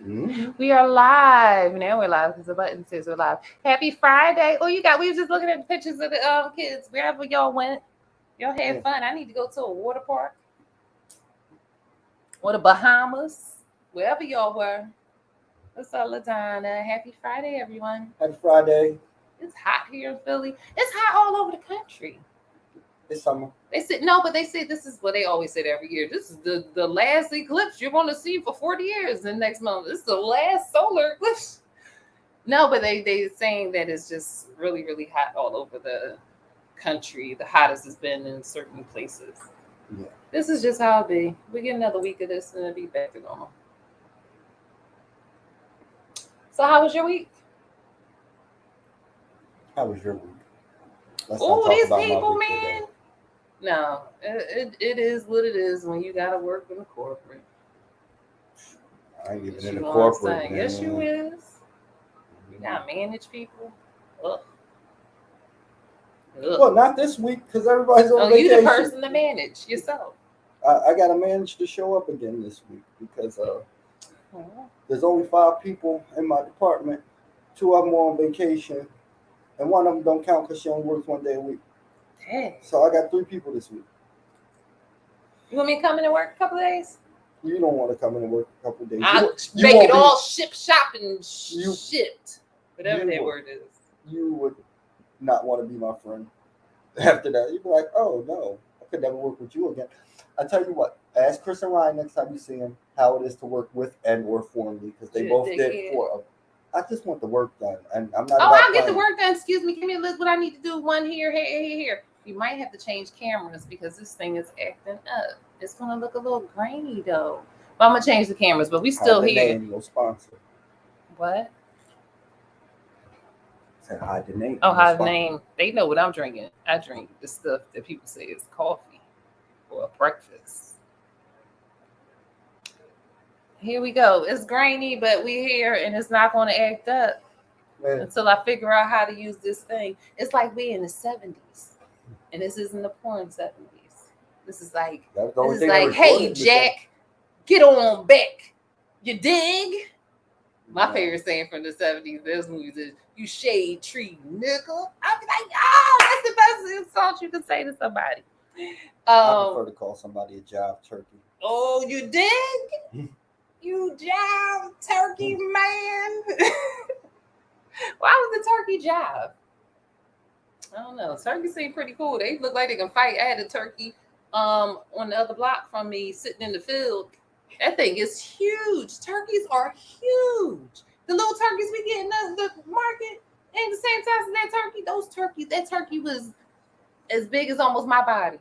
Mm-hmm. We are live. Now we're live because the button says we're live. Happy Friday. Oh, we were just looking at the pictures of the kids. Wherever y'all went, y'all had fun. I need to go to a water park or the Bahamas. Wherever y'all were. What's up, LaDonna? Happy Friday, everyone. Happy Friday. It's hot here in Philly. It's hot all over the country. It's summer. They said no, but they say this is what they always said every year. This is the last eclipse you're going to see for 40 years in next month. This is the last solar eclipse. No, but they saying that it's just really, really hot all over the country. The hottest it's been in certain places. Yeah. This is just how it be. We get another week of this and it'll be back to normal. So how was your week? How was your week? Oh, these people, man. No, it is what it is when you gotta work in the corporate. I ain't even in the corporate. Yes, you is. You gotta manage people. Ugh. Well, not this week because everybody's on vacation. You the person to manage yourself. I gotta manage to show up again this week because there's only 5 people in my department. 2 of them are on vacation, and one of them don't count because she only works 1 day a week. Dang. So I got 3 people this week. You want me to come in and work a couple of days? You don't want to come in and work a couple of days. I'll make it all shop and shipped. Whatever that word is. You would not want to be my friend. After that, you'd be like, oh no, I could never work with you again. I tell you what, ask Chris and Ryan next time you see him how it is to work with and or for me because they both did for. I just want the work done, and I'm not. I'll get the work done. Excuse me, give me a list. What I need to do. One here. You might have to change cameras because this thing is acting up. It's gonna look a little grainy though. But I'm gonna change the cameras. But we still here. Name, no sponsor. What? Said hide the name. Oh, hide the name. They know what I'm drinking. I drink the stuff that people say is coffee or breakfast. Here we go. It's grainy, but we're here, and it's not going to act up until I figure out how to use this thing. It's like we're in the 70s, and this isn't the porn 70s. This is like, hey, Jack, get on back. You dig? My favorite saying from the 70s, those movies is, you shade tree, nigga. I'd be like, oh, that's the best insult you can say to somebody. I prefer to call somebody a jive turkey. Oh, you dig? You jive turkey man. Why was the turkey jive? I don't know. Turkeys seem pretty cool. They look like they can fight. I had a turkey on the other block from me sitting in the field. That thing is huge. Turkeys are huge. The little turkeys we get in the market ain't the same size as that turkey. That turkey was as big as almost my body.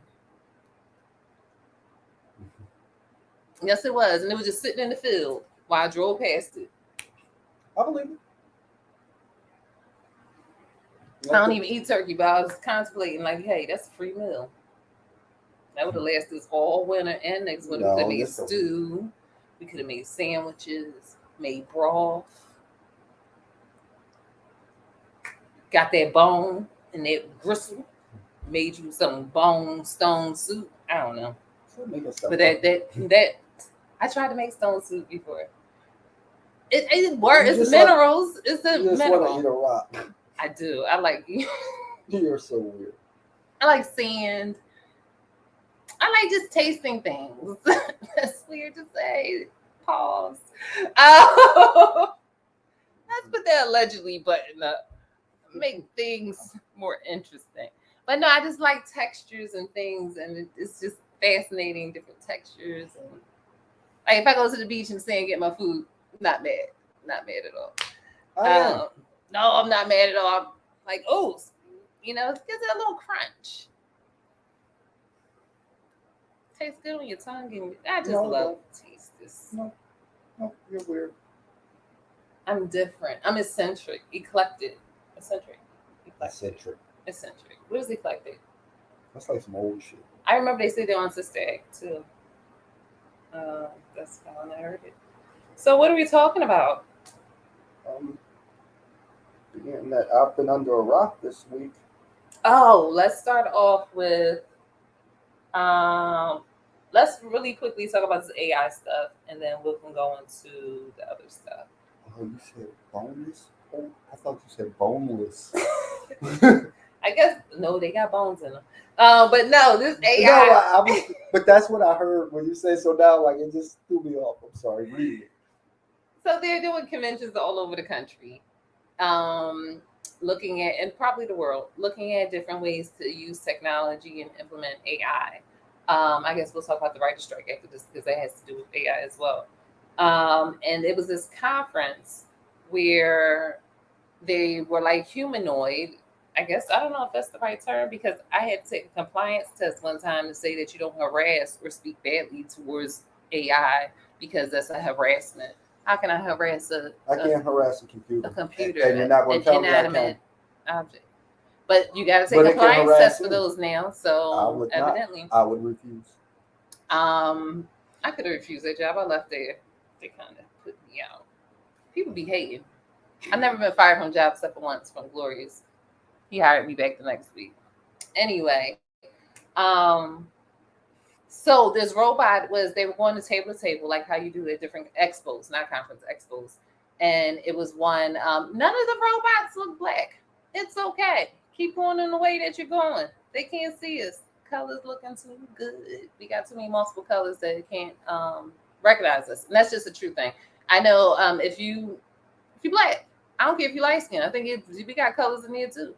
Yes, it was. And it was just sitting in the field while I drove past it. I believe it. I don't even eat turkey, but I was contemplating like, hey, that's a free meal. That would have lasted us all winter and next winter. We could have made stew. We could have made sandwiches, made broth. Got that bone and that gristle. Made you some bone stone soup. I don't know. But that I tried to make stone soup before. It works. It's minerals. It's a mineral. You just want to eat a rock. I do. I like. You're so weird. I like sand. I like just tasting things. That's weird to say. Pause. Oh, let's put that allegedly button up. Make things more interesting. But no, I just like textures and things, and it's just fascinating, different textures. And like if I go to the beach and say and get my food, not mad at all. No, I'm not mad at all. I'm like, oh, it gives it a little crunch. Tastes good on your tongue, and I just love to taste this. No, you're weird. I'm different. I'm eccentric, eclectic. Eccentric. What is eclectic? That's like some old shit. I remember they said they're on Sister Act too. That's how I heard it. So what are we talking about? That I've been under a rock this week. Oh, let's start off with let's really quickly talk about this AI stuff, and then we can go into the other stuff. Oh, you said boneless? Oh, I thought you said boneless. I guess no, they got bones in them. But no, this AI. No, I was, but that's what I heard when you said so. Now, like it just threw me off. I'm sorry. Read it. So they're doing conventions all over the country, um, looking at, and probably the world, looking at different ways to use technology and implement AI. I guess we'll talk about the writer's strike after this because that has to do with AI as well. And it was this conference where they were like humanoid. I guess I don't know if that's the right term because I had to take a compliance test one time to say that you don't harass or speak badly towards AI because that's a harassment. How can I harass I can't harass a computer. a computer, And you're not going an to tell me I inanimate object? But you got to take But it can compliance harass tests for you. those now. I So would not. evidently, I would refuse. I could have refused that job. I left there. They kind of put me out. People be hating. I've never been fired from a job except for once from Glorious. He hired me back the next week. Anyway, so this robot was they were going to table like how you do at different expos, not conference expos, and it was one. None of the robots look black. It's okay. Keep going in the way that you're going. They can't see us. Colors looking too good. We got too many multiple colors that it can't recognize us, and that's just a true thing. I know if you black, I don't care if you light skin. I think we got colors in here too.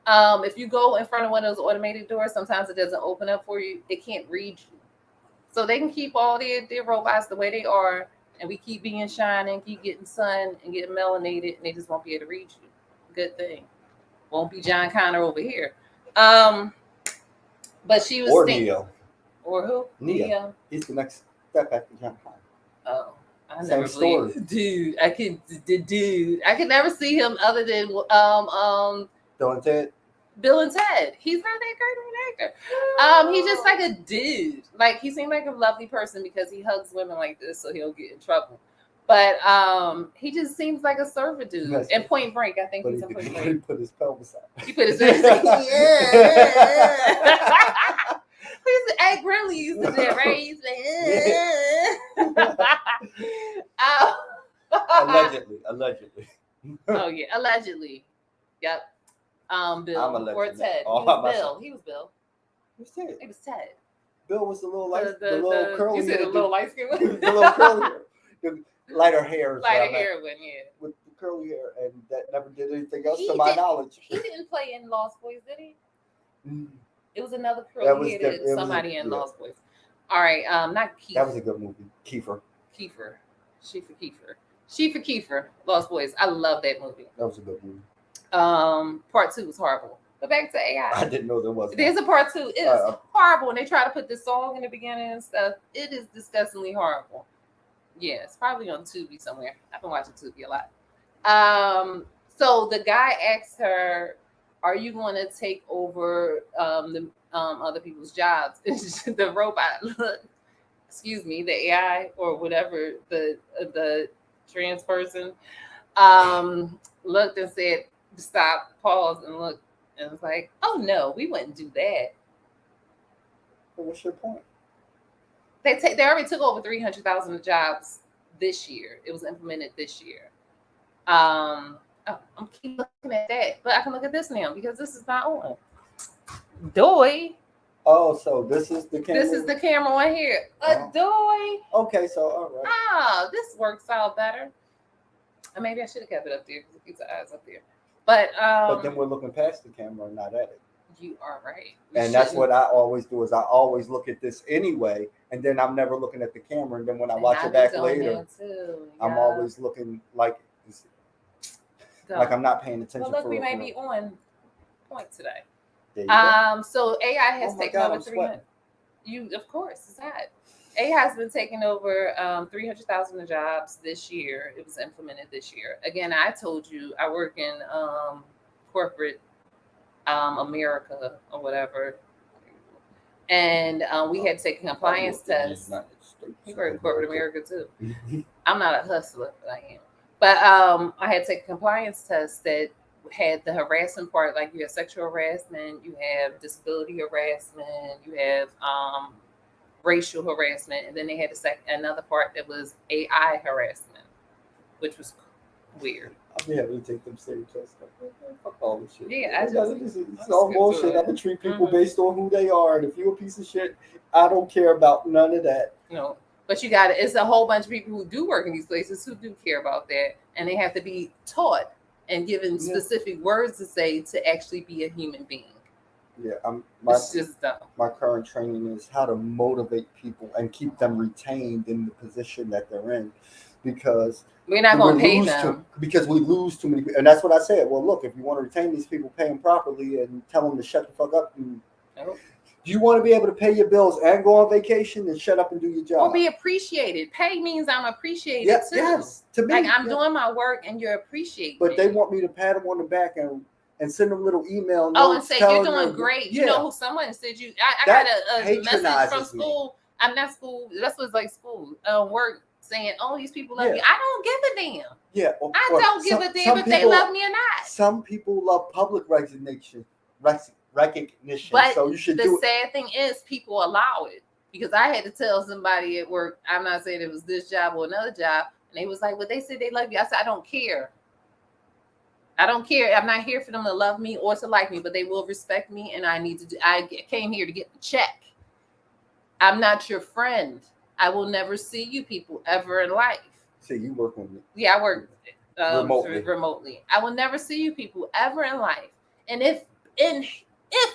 If you go in front of one of those automated doors, sometimes it doesn't open up for you. It can't read you. So they can keep all their robots the way they are, and we keep being shining, keep getting sun and getting melanated, and they just won't be able to read you. Good thing. Won't be John Connor over here. But she was Or Neo. Or who? Neo. He's the next step after John Connor. Oh. I Same never story. Dude, I could never see him other than Bill and Ted. Bill and Ted. He's not that great of an actor. He's just like a dude. Like he seemed like a lovely person because he hugs women like this, so he'll get in trouble. But he just seems like a servant dude. Yes. And Point Break, I think he's in Point Break. He put his pelvis out. He put his pelvis out. Yeah. Ed Grimley used to do it, right? He's like, Allegedly. Oh yeah, allegedly. Yep. Bill or Ted. He was Bill. Who's Ted? It was Ted. Bill was the little light, the little curly. You said the little light skin one. The little curly hair. The lighter hair. Lighter hair one, yeah. With the curly hair, and that never did anything else to my knowledge. He didn't play in Lost Boys, did he? It was another curly hair that somebody in Lost Boys. All right, not Keith. That was a good movie. Kiefer. Kiefer. Lost Boys. I love that movie. That was a good movie. Part 2 was horrible. But back to AI. I didn't know there was. There's a part 2. It's horrible. And they try to put this song in the beginning and stuff. It is disgustingly horrible. Yeah, it's probably on Tubi somewhere. I've been watching Tubi a lot. So the guy asked her, "Are you going to take over the other people's jobs?" The robot, excuse me, the AI or whatever, the trans person, looked and said, "Stop, pause, and look." And was like, "Oh no, we wouldn't do that." But what's your point? They already took over 300,000 jobs this year. It was implemented this year. I'm keep looking at that, but I can look at this now because this is not on. Doy. Oh, so this is the camera. This is the camera one here. Doy. Okay, so all right. This works out better. Or maybe I should have kept it up there because it keeps the eyes up there. But then we're looking past the camera and not at it. You are right. And that's what I always do is I always look at this anyway, and then I'm never looking at the camera. And then when I watch it back later, I'm always looking like I'm not paying attention. Well, look, we may be on point today. There you go. So AI has taken over 300. Of course, it's hot. AI has been taking over 300,000 jobs this year. It was implemented this year. Again, I told you I work in corporate America or whatever, and we had to take a compliance test. You work in corporate America too. I'm not a hustler, but I am. But I had to take a compliance test that had the harassment part, like you have sexual harassment, you have disability harassment, you have racial harassment, and then they had another part that was AI harassment, which was weird. I'll be happy to take them serious. Fuck all this shit. Yeah, It's all bullshit. I'm gonna treat people based on who they are, and if you're a piece of shit, I don't care about none of that. No, but you got it's a whole bunch of people who do work in these places who do care about that, and they have to be taught and given specific words to say to actually be a human being. Yeah, it's just dumb. My current training is how to motivate people and keep them retained in the position that they're in, because we're not going to pay them. Because we lose too many people. And that's what I said. Well, look, if you want to retain these people, pay them properly and tell them to shut the fuck up. And do you want to be able to pay your bills and go on vacation and shut up and do your job? Or be appreciated. Pay means I'm appreciated too. Yes, to me. Like I'm doing my work and you're appreciating. But they want me to pat them on the back and send them little email notes. Oh, and say you're doing great. You know who someone said you. I got a message from school. I'm not school. That's what's like school. Work saying, "Oh, these people love you." I don't give a damn. Yeah, I don't give a damn if they love me or not. Some people love public recognition. But so you should the sad thing is people allow it, because I had to tell somebody at work, I'm not saying it was this job or another job, and they was like, "Well, they said they love you." I said, "I don't care. I don't care. I'm not here for them to love me or to like me, but they will respect me, and I came here to get the check. I'm not your friend. I will never see you people ever in life." See, you work with me. Yeah, I work remotely. I will never see you people ever in life. And if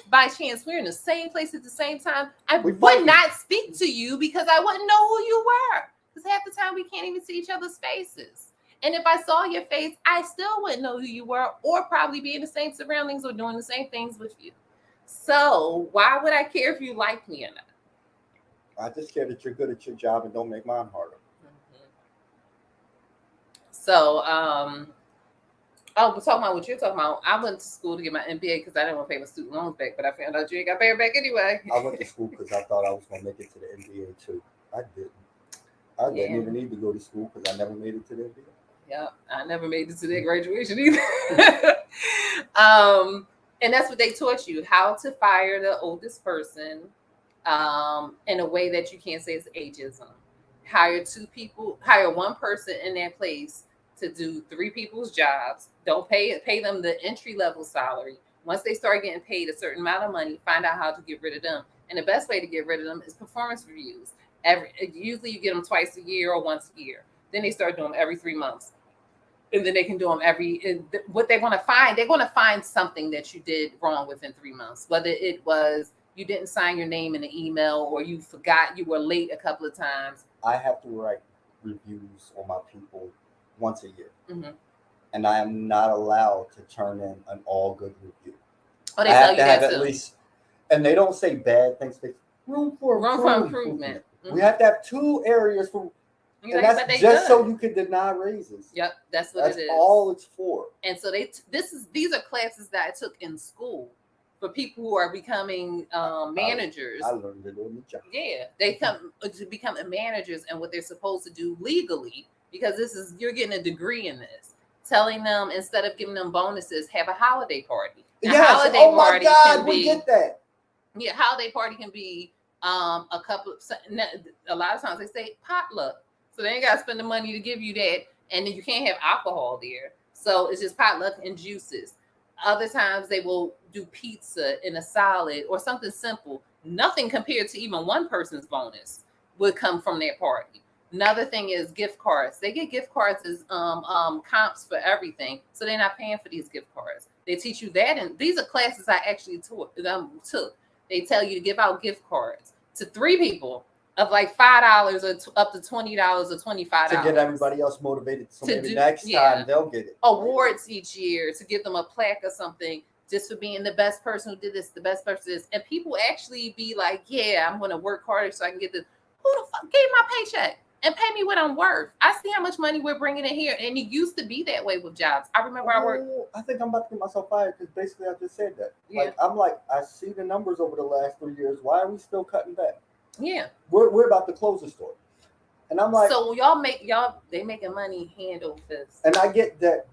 by chance we're in the same place at the same time, I would not speak to you because I wouldn't know who you were. Because half the time we can't even see each other's faces. And if I saw your face, I still wouldn't know who you were, or probably be in the same surroundings or doing the same things with you. So why would I care if you like me or not? I just care that you're good at your job and don't make mine harder. Mm-hmm. So, we're talking about what you're talking about. I went to school to get my MBA because I didn't want to pay my student loans back, but I found out you ain't got to pay it back anyway. I went to school because I thought I was going to make it to the MBA too. I didn't. I didn't even need to go to school because I never made it to the MBA. Yeah, I never made it to their graduation either. And that's what they taught you, how to fire the oldest person in a way that you can't say is ageism. Hire one person in that place to do 3 people's jobs. Don't pay them the entry level salary. Once they start getting paid a certain amount of money, find out how to get rid of them. And the best way to get rid of them is performance reviews. Usually you get them twice a year or once a year. Then they start doing them every 3 months. And then they can do them what they're going to find. They're going to find something that you did wrong within 3 months. Whether it was you didn't sign your name in an email, or you forgot you were late a couple of times. I have to write reviews on my people once a year. Mm-hmm. And I am not allowed to turn in an all good review. Oh, they tell you that too. At least, and they don't say bad things. They room for improvement. Mm-hmm. We have to have 2 areas for. And that's just so you can deny raises. Yep, that's what it is. That's all it's for. And so these are classes that I took in school for people who are becoming managers. I learned it on the job. Yeah, they come to become managers and what they're supposed to do legally, because you're getting a degree in this. Telling them, instead of giving them bonuses, have a holiday party. Yes. Oh my God, we get that. Yeah, holiday party can be a lot of times they say potluck. So they ain't got to spend the money to give you that. And then you can't have alcohol there. So it's just potluck and juices. Other times they will do pizza and a salad or something simple. Nothing compared to even one person's bonus would come from their party. Another thing is gift cards. They get gift cards as comps for everything. So they're not paying for these gift cards. They teach you that. And these are classes I actually took. They tell you to give out gift cards to 3 people of like $5 or up to $20 or $25 to get everybody else motivated. So maybe next time they'll get it. Awards each year to give them a plaque or something just for being the best person who did this, the best person who did this. And people actually be like, yeah, I'm going to work harder so I can get this. Who the fuck gave my paycheck and pay me what I'm worth? I see how much money we're bringing in here. And it used to be that way with jobs. I remember I worked. I think I'm about to get myself fired because basically I just said that. Yeah. I see the numbers over the last 3 years. Why are we still cutting back? Yeah, we're about to close the store, and I'm like, so they making money hand over fist. And I get that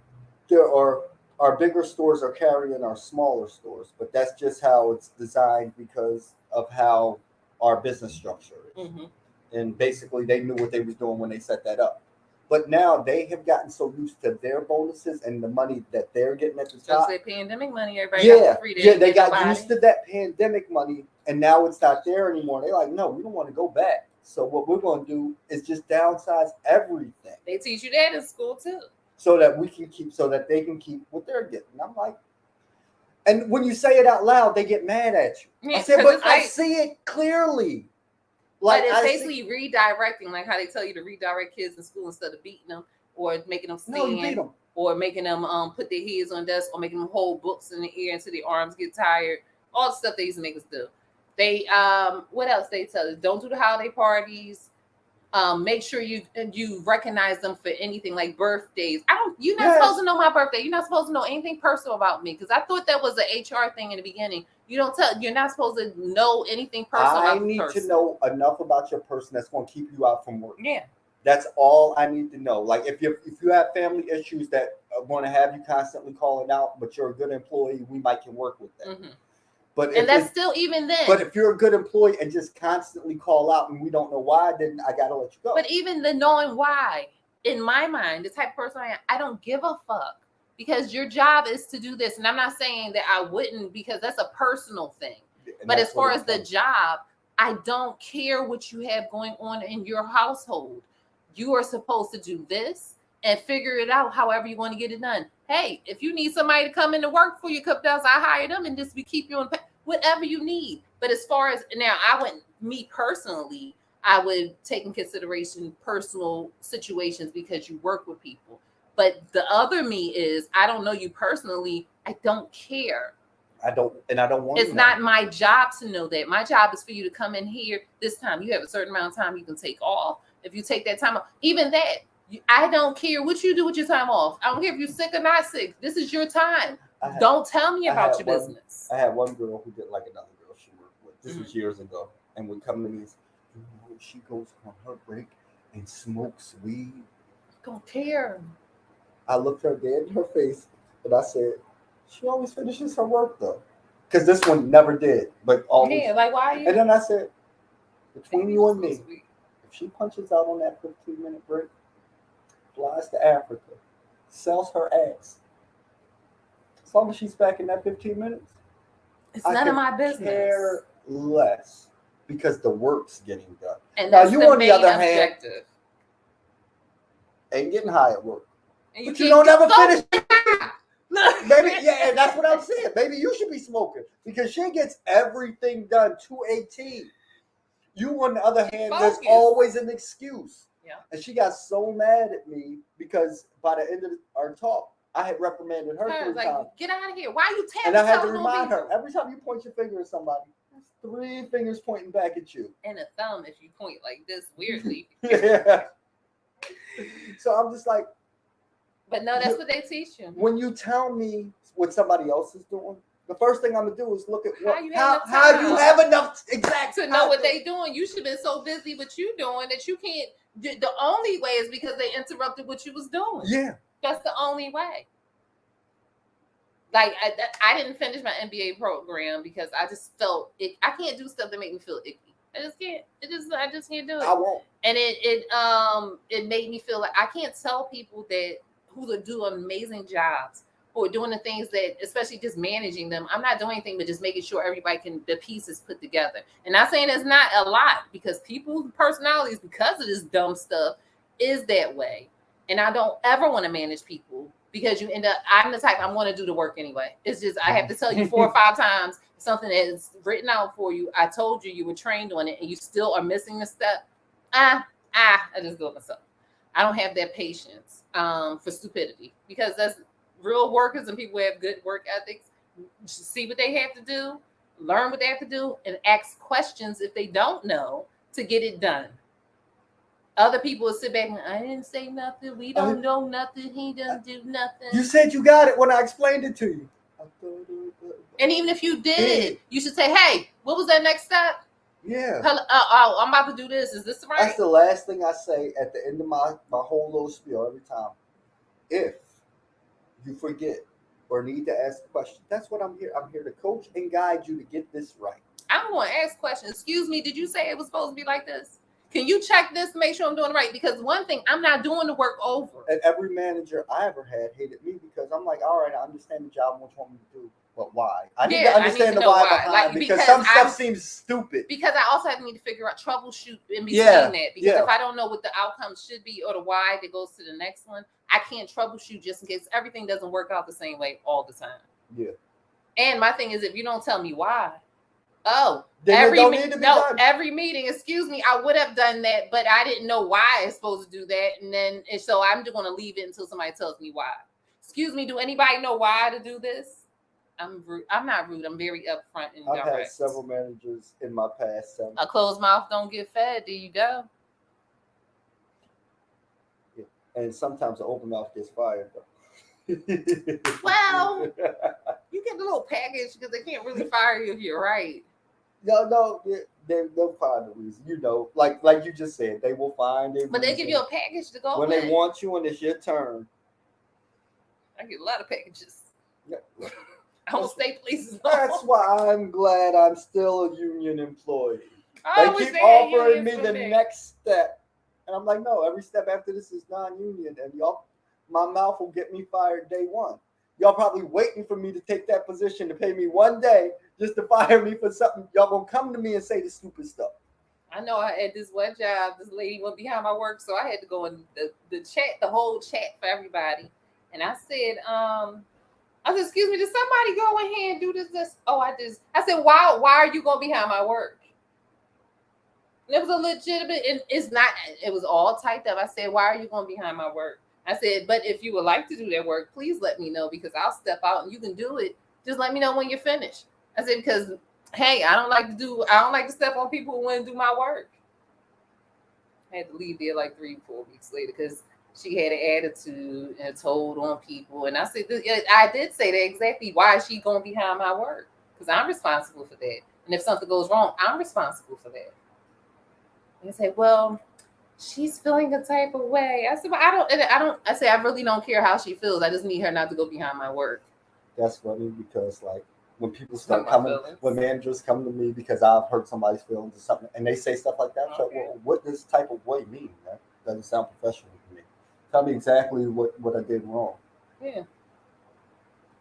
there are our bigger stores are carrying our smaller stores, but that's just how it's designed because of how our business structure is. Mm-hmm. And basically they knew what they was doing when they set that up. But now they have gotten so used to their bonuses and the money that they're getting at the top. Just pandemic money, everybody got free. They got used to that pandemic money, and now it's not there anymore. They're like, no, we don't want to go back. So what we're going to do is just downsize everything. They teach you that in school too, so that they can keep what they're getting. I'm like, and when you say it out loud, they get mad at you. Yeah, I said, but I see it clearly. Like, but it's basically redirecting, like how they tell you to redirect kids in school instead of beating them or making them stand or making them put their heads on desks or making them hold books in the air until their arms get tired. All the stuff they used to make us do. They what else they tell us? Don't do the holiday parties. Make sure you recognize them for anything like birthdays. You're not supposed to know my birthday. You're not supposed to know anything personal about me because I thought that was an HR thing in the beginning. You're not supposed to know anything personal. I need to know enough about your person that's going to keep you out from work. Yeah. That's all I need to know. Like if you have family issues that are going to have you constantly calling out, but you're a good employee, we might can work with that. Mm-hmm. And that's still even then. But if you're a good employee and just constantly call out and we don't know why, then I gotta let you go. But even the knowing why, in my mind, the type of person I am, I don't give a fuck because your job is to do this. And I'm not saying that I wouldn't because that's a personal thing. But as far as the job, I don't care what you have going on in your household. You are supposed to do this and figure it out however you want to get it done. Hey, if you need somebody to come into work for you a couple days, I hire them and just keep you on whatever you need. But as far as now, me personally, I would take in consideration personal situations because you work with people. But the other me is, I don't know you personally. I don't care. I don't want to. It's not my job to know that. My job is for you to come in here this time. You have a certain amount of time you can take off. If you take that time off, even that, I don't care what you do with your time off. I don't care if you're sick or not sick. This is your time. Don't tell me about your business. I had one girl who didn't like another girl she worked with. This was years ago. And would come to me, she goes on her break and smokes weed. Don't care. I looked her dead in her face and I said, she always finishes her work though. Because this one never did. But always. Yeah, like why? And then I said, between you and me, if she punches out on that 15-minute break, flies to Africa, sells her ass, as long as she's back in that 15 minutes, it's none of my business. Care less because the work's getting done. And now you, on the other hand, ain't getting high at work, but you don't ever finish. Maybe, yeah, that's what I'm saying. Maybe you should be smoking because she gets everything done to a T. You, on the other hand, there's always an excuse. Yeah. And she got so mad at me because by the end of our talk, I had reprimanded her 3 times. Get out of here. Why are you tapping? And I had to remind her, every time you point your finger at somebody, there's 3 fingers pointing back at you. And a thumb if you point like this weirdly. Yeah. So I'm just like. But no, that's what they teach you. When you tell me what somebody else is doing, the first thing I'm going to do is look at how you have enough to know what they're doing. You should have been so busy with you doing that you can't. The only way is because they interrupted what you was doing. Yeah. That's the only way. Like I didn't finish my MBA program because I just felt it. I can't do stuff that make me feel icky. I just can't. I just can't do it. I won't. And it made me feel like I can't tell people that who are doing amazing jobs or doing the things that, especially just managing them. I'm not doing anything but just making sure the pieces put together. And I'm saying it's not a lot because people's personalities, because of this dumb stuff, is that way. And I don't ever want to manage people because you end up, I'm the type, I want to do the work anyway. It's just, I have to tell you 4 or 5 times something that is written out for you. I told you were trained on it and you still are missing the step. I just do it myself. I don't have that patience for stupidity because that's real workers and people who have good work ethics. See what they have to do, learn what they have to do, and ask questions if they don't know to get it done. Other people will sit back and I didn't say nothing. We don't know nothing. He doesn't do nothing. You said you got it when I explained it to you. And even if you did, you should say, hey, what was that next step? Yeah. I'm about to do this. Is this right? That's the last thing I say at the end of my whole little spiel every time. If you forget or need to ask a question, that's what I'm here. I'm here to coach and guide you to get this right. I'm going to ask questions. Excuse me, did you say it was supposed to be like this? Can you check this to make sure I'm doing it right? Because one thing, I'm not doing the work over. And every manager I ever had hated me because I'm like, all right, I understand the job and what you want me to do, but why? I need to understand the why behind, like, because some stuff seems stupid. Because I also need to figure out troubleshoot in between that. Because if I don't know what the outcome should be or the why that goes to the next one, I can't troubleshoot just in case everything doesn't work out the same way all the time. Yeah. And my thing is, if you don't tell me why, then every meeting, excuse me, I would have done that, but I didn't know why I was supposed to do that. And so I'm just going to leave it until somebody tells me why. Excuse me, do anybody know why to do this? I'm rude. I'm not rude. I'm very upfront and direct. I've had several managers in my past. A closed mouth don't get fed. There you go. Yeah. And sometimes an open mouth gets fired, though. Well, you get the little package because they can't really fire you if you're right. No, they'll find a reason. You know, like you just said, they will find a But reason. they give you a package to go when with. They want you and it's your turn. I get a lot of packages. Yeah. I don't stay places. That's why I'm glad I'm still a union employee. They keep offering me the next step. And I'm like, no, every step after this is non-union. And y'all, my mouth will get me fired day one. Y'all probably waiting for me to take that position to pay me one day just to fire me for something. Y'all gonna come to me and say the stupid stuff. I know I had this one job, this lady went behind my work, so I had to go in the chat, the whole chat for everybody. And I said, excuse me, did somebody go ahead and do this? Oh, I said, why are you going behind my work? And it was a legitimate, and it was all typed up. I said, why are you going behind my work? I said, but if you would like to do that work, please let me know because I'll step out and you can do it. Just let me know when you're finished. I said, because, hey, I don't like to step on people who want to do my work. I had to leave there like 3-4 weeks later because she had an attitude and told on people. And I said, I did say that exactly. Why is she going behind my work? Because I'm responsible for that. And if something goes wrong, I'm responsible for that. And they say, well, she's feeling a type of way. I said, well, I say, I really don't care how she feels. I just need her not to go behind my work. That's funny because like when people start coming, when managers come to me because I've hurt somebody's feelings or something, and they say stuff like that, okay. Like, well, what does type of way mean? That doesn't sound professional to me. Tell me exactly what I did wrong. Yeah.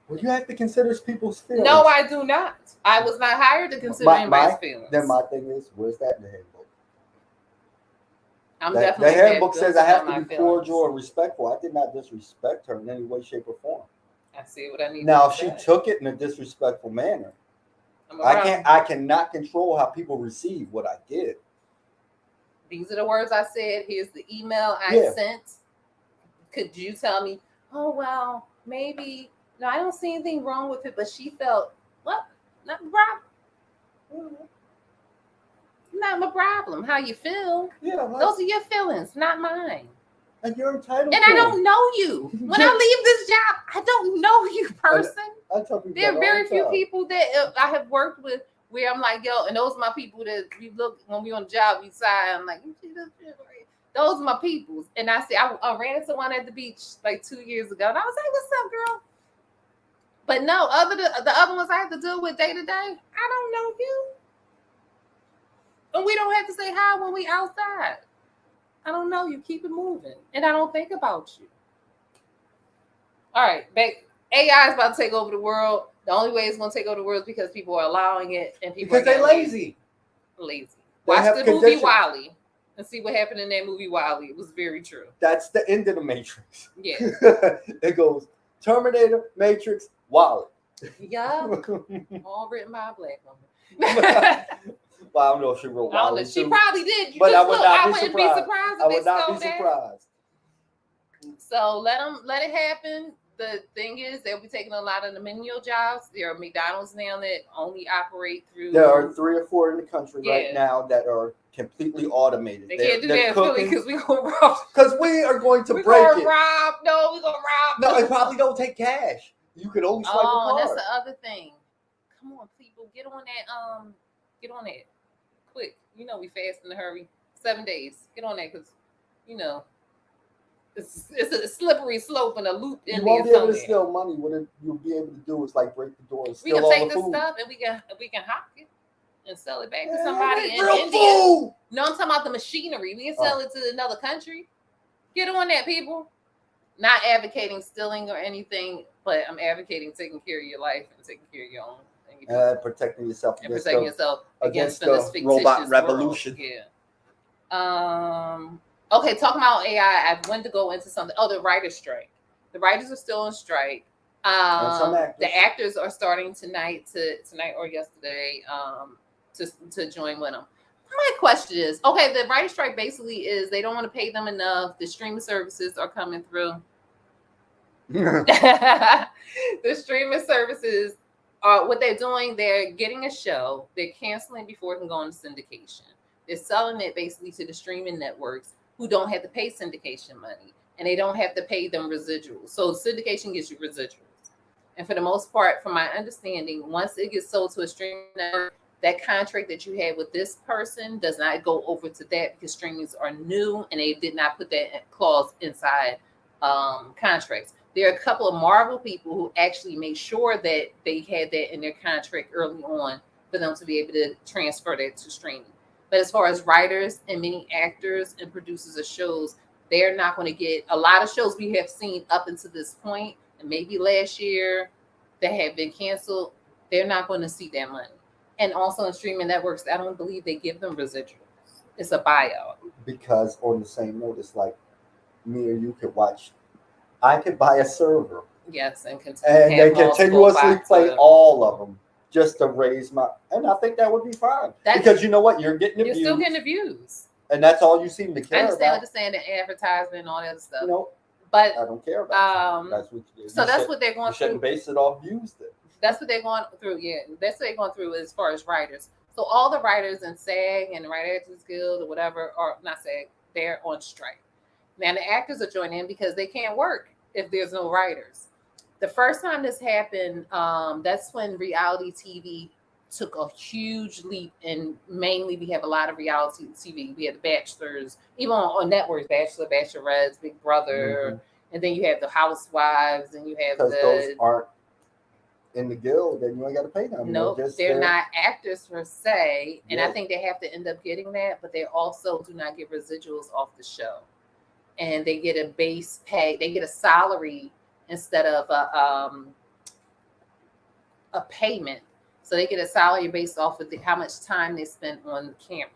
Well, you have to consider people's feelings. No, I do not. I was not hired to consider anybody's feelings. Then my thing is, where's that in the handbook? The handbook says I have to be cordial and respectful. I did not disrespect her in any way, shape, or form. I see what I need. Now, if she took it in a disrespectful manner, I cannot control how people receive what I did. These are the words I said. Here's the email I sent. Could you tell me? Oh well, maybe. No, I don't see anything wrong with it. But she felt what? Not my problem. Not my problem. How you feel? Yeah, those are your feelings, not mine. And you're entitled. And I don't know you. When I leave this job, I don't know you, person. I tell people there are very few people that I have worked with where I'm like, yo, and those are my people that we look when we on the job, we sigh. I'm like, you see this shit, right? Those are my peoples. And I said, I ran into one at the beach like 2 years ago, and I was like, what's up, girl? But no, the other ones I have to deal with day to day, I don't know you. And we don't have to say hi when we outside. I don't know you. Keep it moving. And I don't think about you. All right. AI is about to take over the world. The only way it's going to take over the world is because people are allowing it. And people because they're lazy. Watch the movie WALL-E and see what happened in that movie WALL-E. It was very true. That's the end of the Matrix. Yeah. It goes Terminator, Matrix, WALL-E. Yeah. All written by a black woman. Well, I don't know if she wrote WALL-E. She probably did. But I wouldn't be surprised. I would not be surprised. So let it happen. The thing is, they'll be taking a lot of the menial jobs. There are McDonald's now that only operate through. There are 3 or 4 in the country right now that are completely automated. They can't do that in Philly because we're going to rob. Because we are going to break it. We're going to rob. No, we're going to rob. No, it probably don't take cash. You could only swipe a card. Oh, that's the other thing. Come on, people, get on that. Get on that. Quick. You know we fast in a hurry. 7 days. Get on that because, you know, it's a slippery slope and a loop in there. You won't be able to steal money. What you'll be able to do is like break the door and steal all the food. We can take this stuff and we can hawk it. and sell it back to somebody in real India. food. No, I'm talking about the machinery. We can sell it to another country. Get on that, people. Not advocating stealing or anything, but I'm advocating taking care of your life and taking care of your own. Protecting yourself and protecting yourself against the this fictitious robot revolution. World. Yeah. Okay, talking about AI, I went to go into something. Oh, the writer's strike. The writers are still on strike. And some actors. The actors are starting tonight or yesterday to join with them. My question is, okay, the writer's strike basically is they don't want to pay them enough. The streaming services are coming through. The streaming services are what they're doing. They're getting a show. They're canceling before it can go into syndication. They're selling it basically to the streaming networks who don't have to pay syndication money, and they don't have to pay them residuals. So syndication gives you residuals. And for the most part, from my understanding, once it gets sold to a streaming network, that contract that you had with this person does not go over to that because streamings are new and they did not put that clause inside contracts. There are a couple of Marvel people who actually made sure that they had that in their contract early on for them to be able to transfer that to streaming. But as far as writers and many actors and producers of shows, they're not going to get a lot of shows we have seen up until this point, and maybe last year that have been canceled. They're not going to see that money. And also in streaming networks, I don't believe they give them residuals. It's a buyout. Because on the same note, it's like me or you could watch. I could buy a server. Yes, and they continuously play all of them just to raise my. And I think that would be fine because you know what, you're getting the views. You're still getting the views, and that's all you seem to care about. I understand what they're saying, the advertisement and all that other stuff. You know, but I don't care about that. That's what you do. So that's what they're going through. You shouldn't base it off views then. That's what they're going through. Yeah, that's what they're going through as far as writers. So all the writers in SAG and the Writer Actors Guild or whatever, or not SAG, they're on strike. Now the actors are joining in because they can't work if there's no writers. The first time this happened, that's when reality TV took a huge leap, and mainly we have a lot of reality TV. We have The Bachelors, even on networks, Bachelor, Bachelorettes, Big Brother, and then you have the Housewives, and you have those aren't in the guild, then you ain't got to pay them. No, they're not actors per se, and I think they have to end up getting that, but they also do not get residuals off the show, and they get a base pay. They get a salary instead of a payment. So they get a salary based off of how much time they spent on the camera.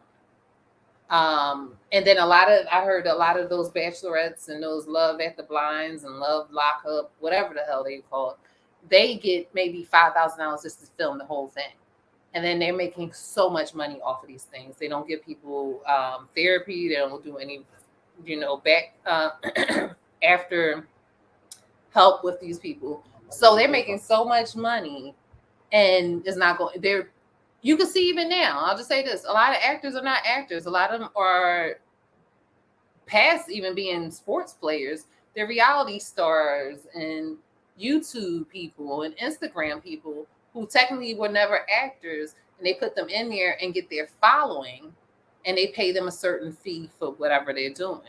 And then I heard a lot of those bachelorettes and those Love at the Blinds and Love Lockup, whatever the hell they call it, they get maybe $5,000 just to film the whole thing. And then they're making so much money off of these things. They don't give people therapy. They don't do any, back after help with these people. So they're making so much money, and it's not going. You can see even now. I'll just say this: a lot of actors are not actors. A lot of them are past even being sports players. They're reality stars and YouTube people and Instagram people who technically were never actors, and they put them in there and get their following, and they pay them a certain fee for whatever they're doing.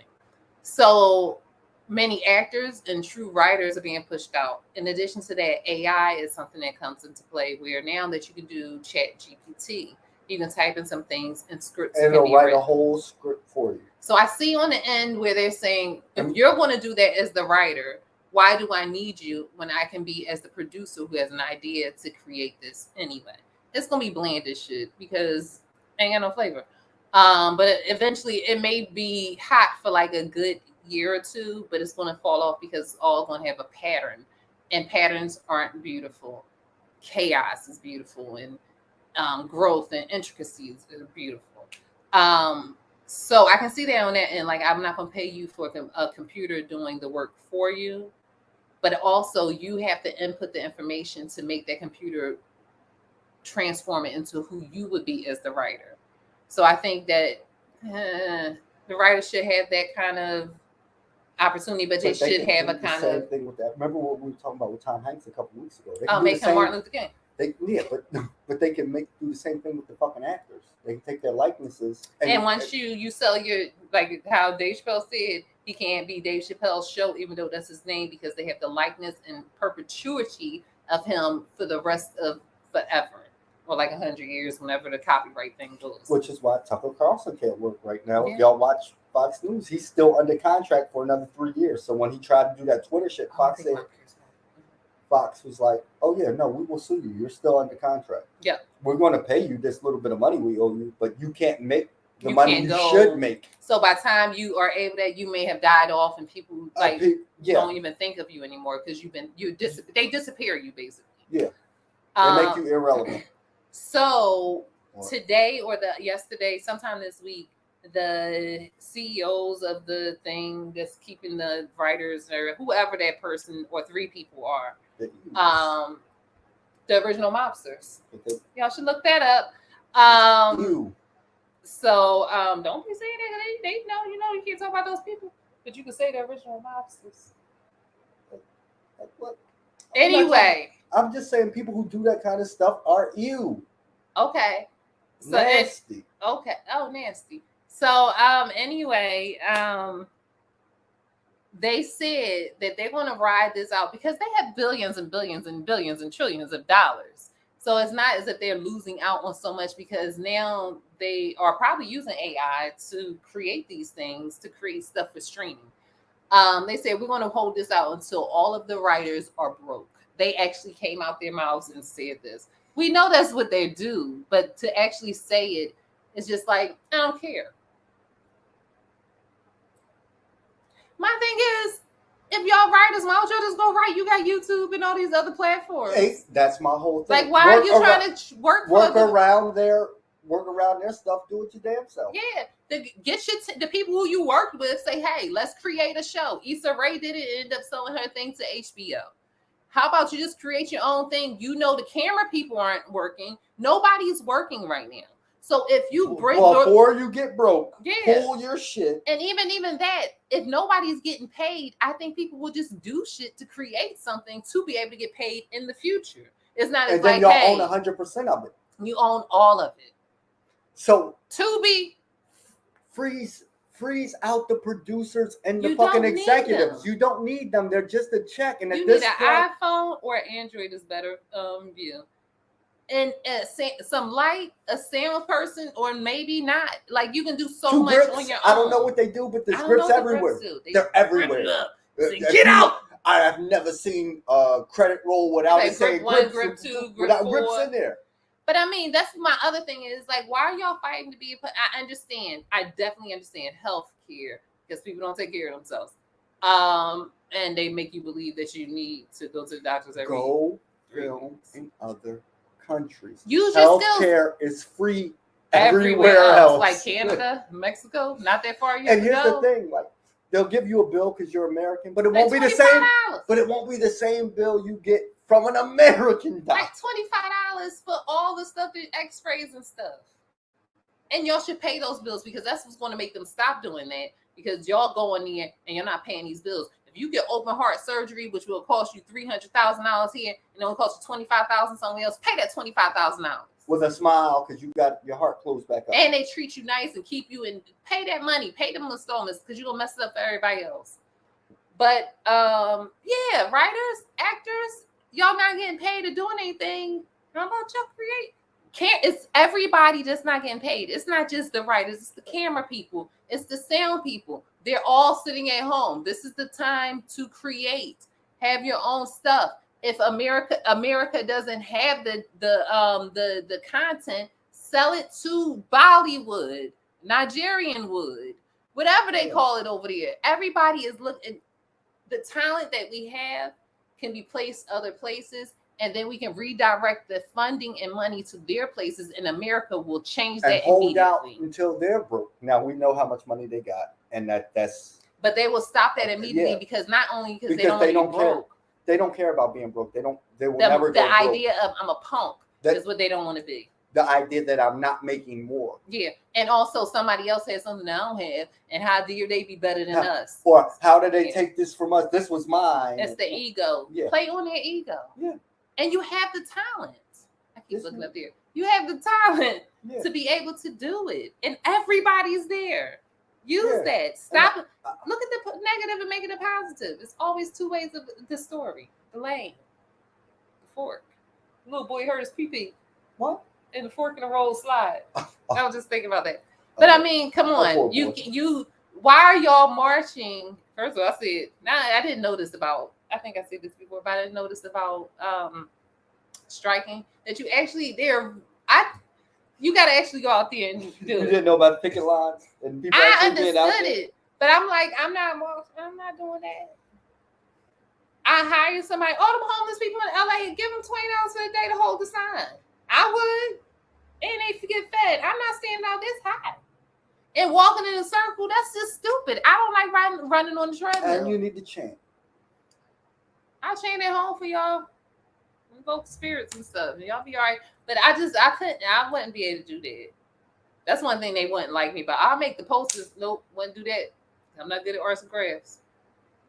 So many actors and true writers are being pushed out. In addition to that, AI is something that comes into play where now that you can do Chat GPT, you can type in some things and scripts. And it'll write a whole script for you. So I see on the end where they're saying, if you're going to do that as the writer, why do I need you when I can be as the producer who has an idea to create this anyway? It's going to be bland as shit because ain't got no flavor. But eventually it may be hot for like a good year or two, but it's going to fall off because it's all going to have a pattern, and patterns aren't beautiful. Chaos is beautiful, and growth and intricacies are beautiful. So I can see that on that end. Like, I'm not going to pay you for a computer doing the work for you, but also you have to input the information to make that computer transform it into who you would be as the writer. So I think that the writer should have that kind of opportunity, but they should have a kind of thing with that. Remember what we were talking about with Tom Hanks a couple weeks ago? Make him Martin Luther King. But they can do the same thing with the fucking actors. They can take their likenesses. And once you sell your, like how Dave Chappelle said, he can't be Dave Chappelle's show, even though that's his name, because they have the likeness and perpetuity of him for the rest of forever. or like 100 years, whenever the copyright thing goes. Which is why Tucker Carlson can't work right now. Yeah. If y'all watch Fox News, he's still under contract for another 3 years. So when he tried to do that Twitter shit, Fox said, Fox was like, "Oh yeah, no, we will sue you. You're still under contract. Yeah, we're going to pay you this little bit of money we owe you, but you can't make the You money can't you go- should make." so by the time you are able, that you may have died off, and people like Yeah, don't even think of you anymore because they disappear you basically. yeah, they make you irrelevant. So What? today or yesterday, sometime this week, the CEOs of the thing that's keeping the writers or whoever that person or 3 people are, the original mobsters. Y'all should look that up. So don't be saying that they know, you can't talk about those people, but you can say the original mobsters. What? Anyway, I'm just saying people who do that kind of stuff are ew. Okay. So nasty. Okay. Oh, nasty. So anyway, they said that they're going to ride this out because they have billions and billions and billions and trillions of dollars. So it's not as if they're losing out on so much, because now they are probably using AI to create these things, to create stuff for streaming. They said we're going to hold this out until all of the writers are broke. They actually came out their mouths and said this. We know that's what they do, but to actually say it is just like, I don't care. My thing is, if y'all writers, why don't y'all just go write? You got YouTube and all these other platforms. Hey, that's my whole thing. Like, why are you trying to work around their stuff? Do it your damn self. Yeah, get the people who you worked with. Say, hey, let's create a show. Issa Rae did it. End up selling her thing to HBO. How about you just create your own thing? The camera people aren't working. Nobody's working right now. So if you break before you get broke, pull your shit. And even that, if nobody's getting paid, I think people will just do shit to create something to be able to get paid in the future. It's not as like, hey, y'all own 100% of it. You own all of it. So Tubi, freeze out the producers and the fucking executives. You don't need them. They're just a check. And you need an iPhone or Android is better view. And a sound person, or maybe not. Like, you can do so much grips, on your own. I don't know what they do, but there's grips everywhere. They're everywhere. Get out! I have never seen a credit roll without it saying grip 1, grip 2, grip 4. Grips in there. But I mean, that's my other thing is, like, why are y'all fighting to be? I understand. I definitely understand health care, because people don't take care of themselves. And they make you believe that you need to go to the doctors every Go film in other countries. Healthcare is free everywhere else. Like Canada, Mexico, not that far. And here's the thing: like, they'll give you a bill because you're American, but it won't be the same. But it won't be the same bill you get from an American doctor. Like $25 for all the stuff, the X-rays and stuff. And y'all should pay those bills, because that's what's going to make them stop doing that. Because y'all go in there and you're not paying these bills. If you get open heart surgery, which will cost you $300,000 here, and it will cost you $25,000 somewhere else, pay that $25,000 with a smile, because you got your heart closed back up. And they treat you nice and keep you in. Pay that money, pay them installments, because you're gonna mess it up for everybody else. But yeah, writers, actors, y'all not getting paid or doing anything. How about y'all create? It's everybody that's not getting paid. It's not just the writers, it's the camera people, it's the sound people. They're all sitting at home. This is the time to create. Have your own stuff. If America doesn't have the content, sell it to Bollywood, Nigerian wood, whatever they call it over there. Everybody is looking. The talent that we have can be placed other places, and then we can redirect the funding and money to their places, and America will change that hold out immediately. Until they're broke. Now we know how much money they got, and that's. But they will stop that immediately, because not only because they don't care. Broke. They don't care about being broke. They will never go broke. The idea of I'm a punk is what they don't want to be. The idea that I'm not making more. Yeah, and also somebody else has something I don't have, and how dare they be better than us? Or how did they take this from us? This was mine. It's the ego. Yeah. Play on their ego. Yeah. And you have the talent. I keep looking up there. You have the talent to be able to do it, and everybody's there. Use that. Stop. Look at the negative and make it a positive. It's always two ways of the story. The lane, the fork. Little boy hurt his pee-pee. What? in the fork in the road slide. I was just thinking about that. But I mean, come on, you. Why are y'all marching? First of all, I said, now I didn't know this about. I think I said this before, but I didn't know this about striking. That you actually you got to actually go out there and do it. You didn't know about the picket lines and people. I understood it, but I'm like, I'm not doing that. I hire somebody. All them homeless people in LA, give them $20 a day to hold the sign. I would, and they get fed. I'm not standing out this high and walking in a circle. That's just stupid. I don't like running on the treadmill. And you need to chant. I'll chant at home for y'all. Invoke spirits and stuff. Y'all be all right. But I wouldn't be able to do that. That's one thing they wouldn't like me. But I'll make the posters. Nope, wouldn't do that. I'm not good at arts and crafts.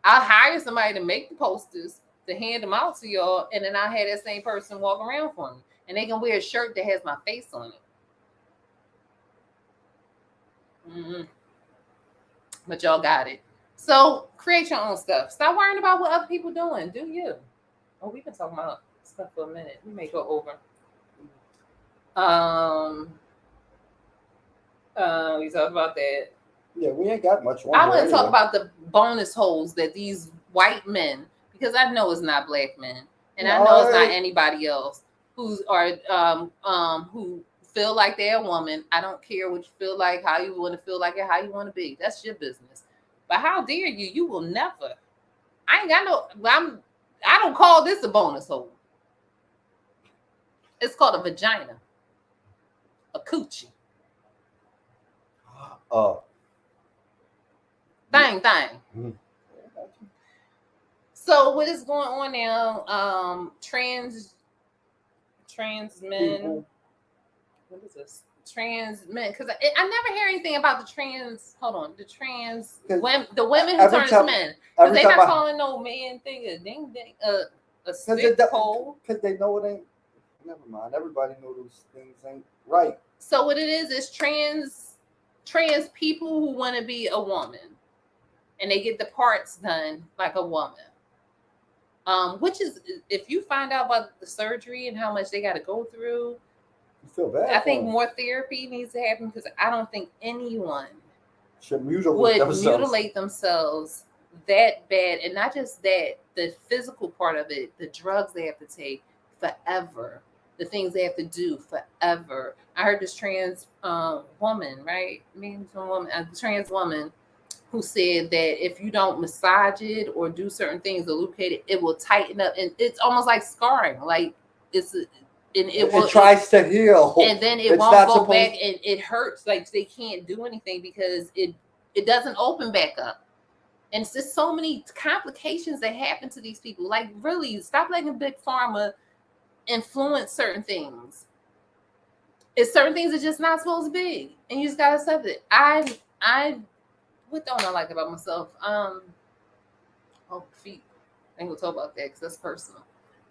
I'll hire somebody to make the posters, to hand them out to y'all, and then I'll have that same person walk around for me. And they can wear a shirt that has my face on it. Mm-hmm. But y'all got it. So create your own stuff. Stop worrying about what other people doing. Do you? Oh, we've been talking about stuff for a minute. We may go over. We talked about that. Yeah, we ain't got much. I want to talk about the bonus holes that these white men, because I know it's not black men, and I know it's not anybody else who feel like they're a woman. I don't care what you feel like, how you want to feel like it, how you want to be. That's your business. But how dare you? You will never. I don't call this a bonus hole. It's called a vagina. A coochie. Thing. Mm-hmm. So what is going on now? Trans men. People. What is this? Trans men, because I never hear anything about the trans. Hold on, the trans women, the women who turn into men. Because they're not calling no man thing a ding ding a stick pole. Because they know it ain't. Never mind. Everybody knows those things ain't right. So what it is trans people who want to be a woman, and they get the parts done like a woman. Which is, if you find out about the surgery and how much they got to go through, you feel bad. I think more therapy needs to happen, because I don't think anyone would mutilate themselves that bad. And not just that, the physical part of it, the drugs they have to take forever, the things they have to do forever. I heard this trans woman, right? A trans woman who said that if you don't massage it or do certain things to lubricate it, it will tighten up, and it's almost like scarring. Like it tries to heal, and then it won't go back, and it hurts. Like they can't do anything because it doesn't open back up. And it's just so many complications that happen to these people. Like, really, stop letting big pharma influence certain things. It's certain things are just not supposed to be, and you just gotta accept it. What don't I like about myself? Feet. I ain't gonna talk about that because that's personal.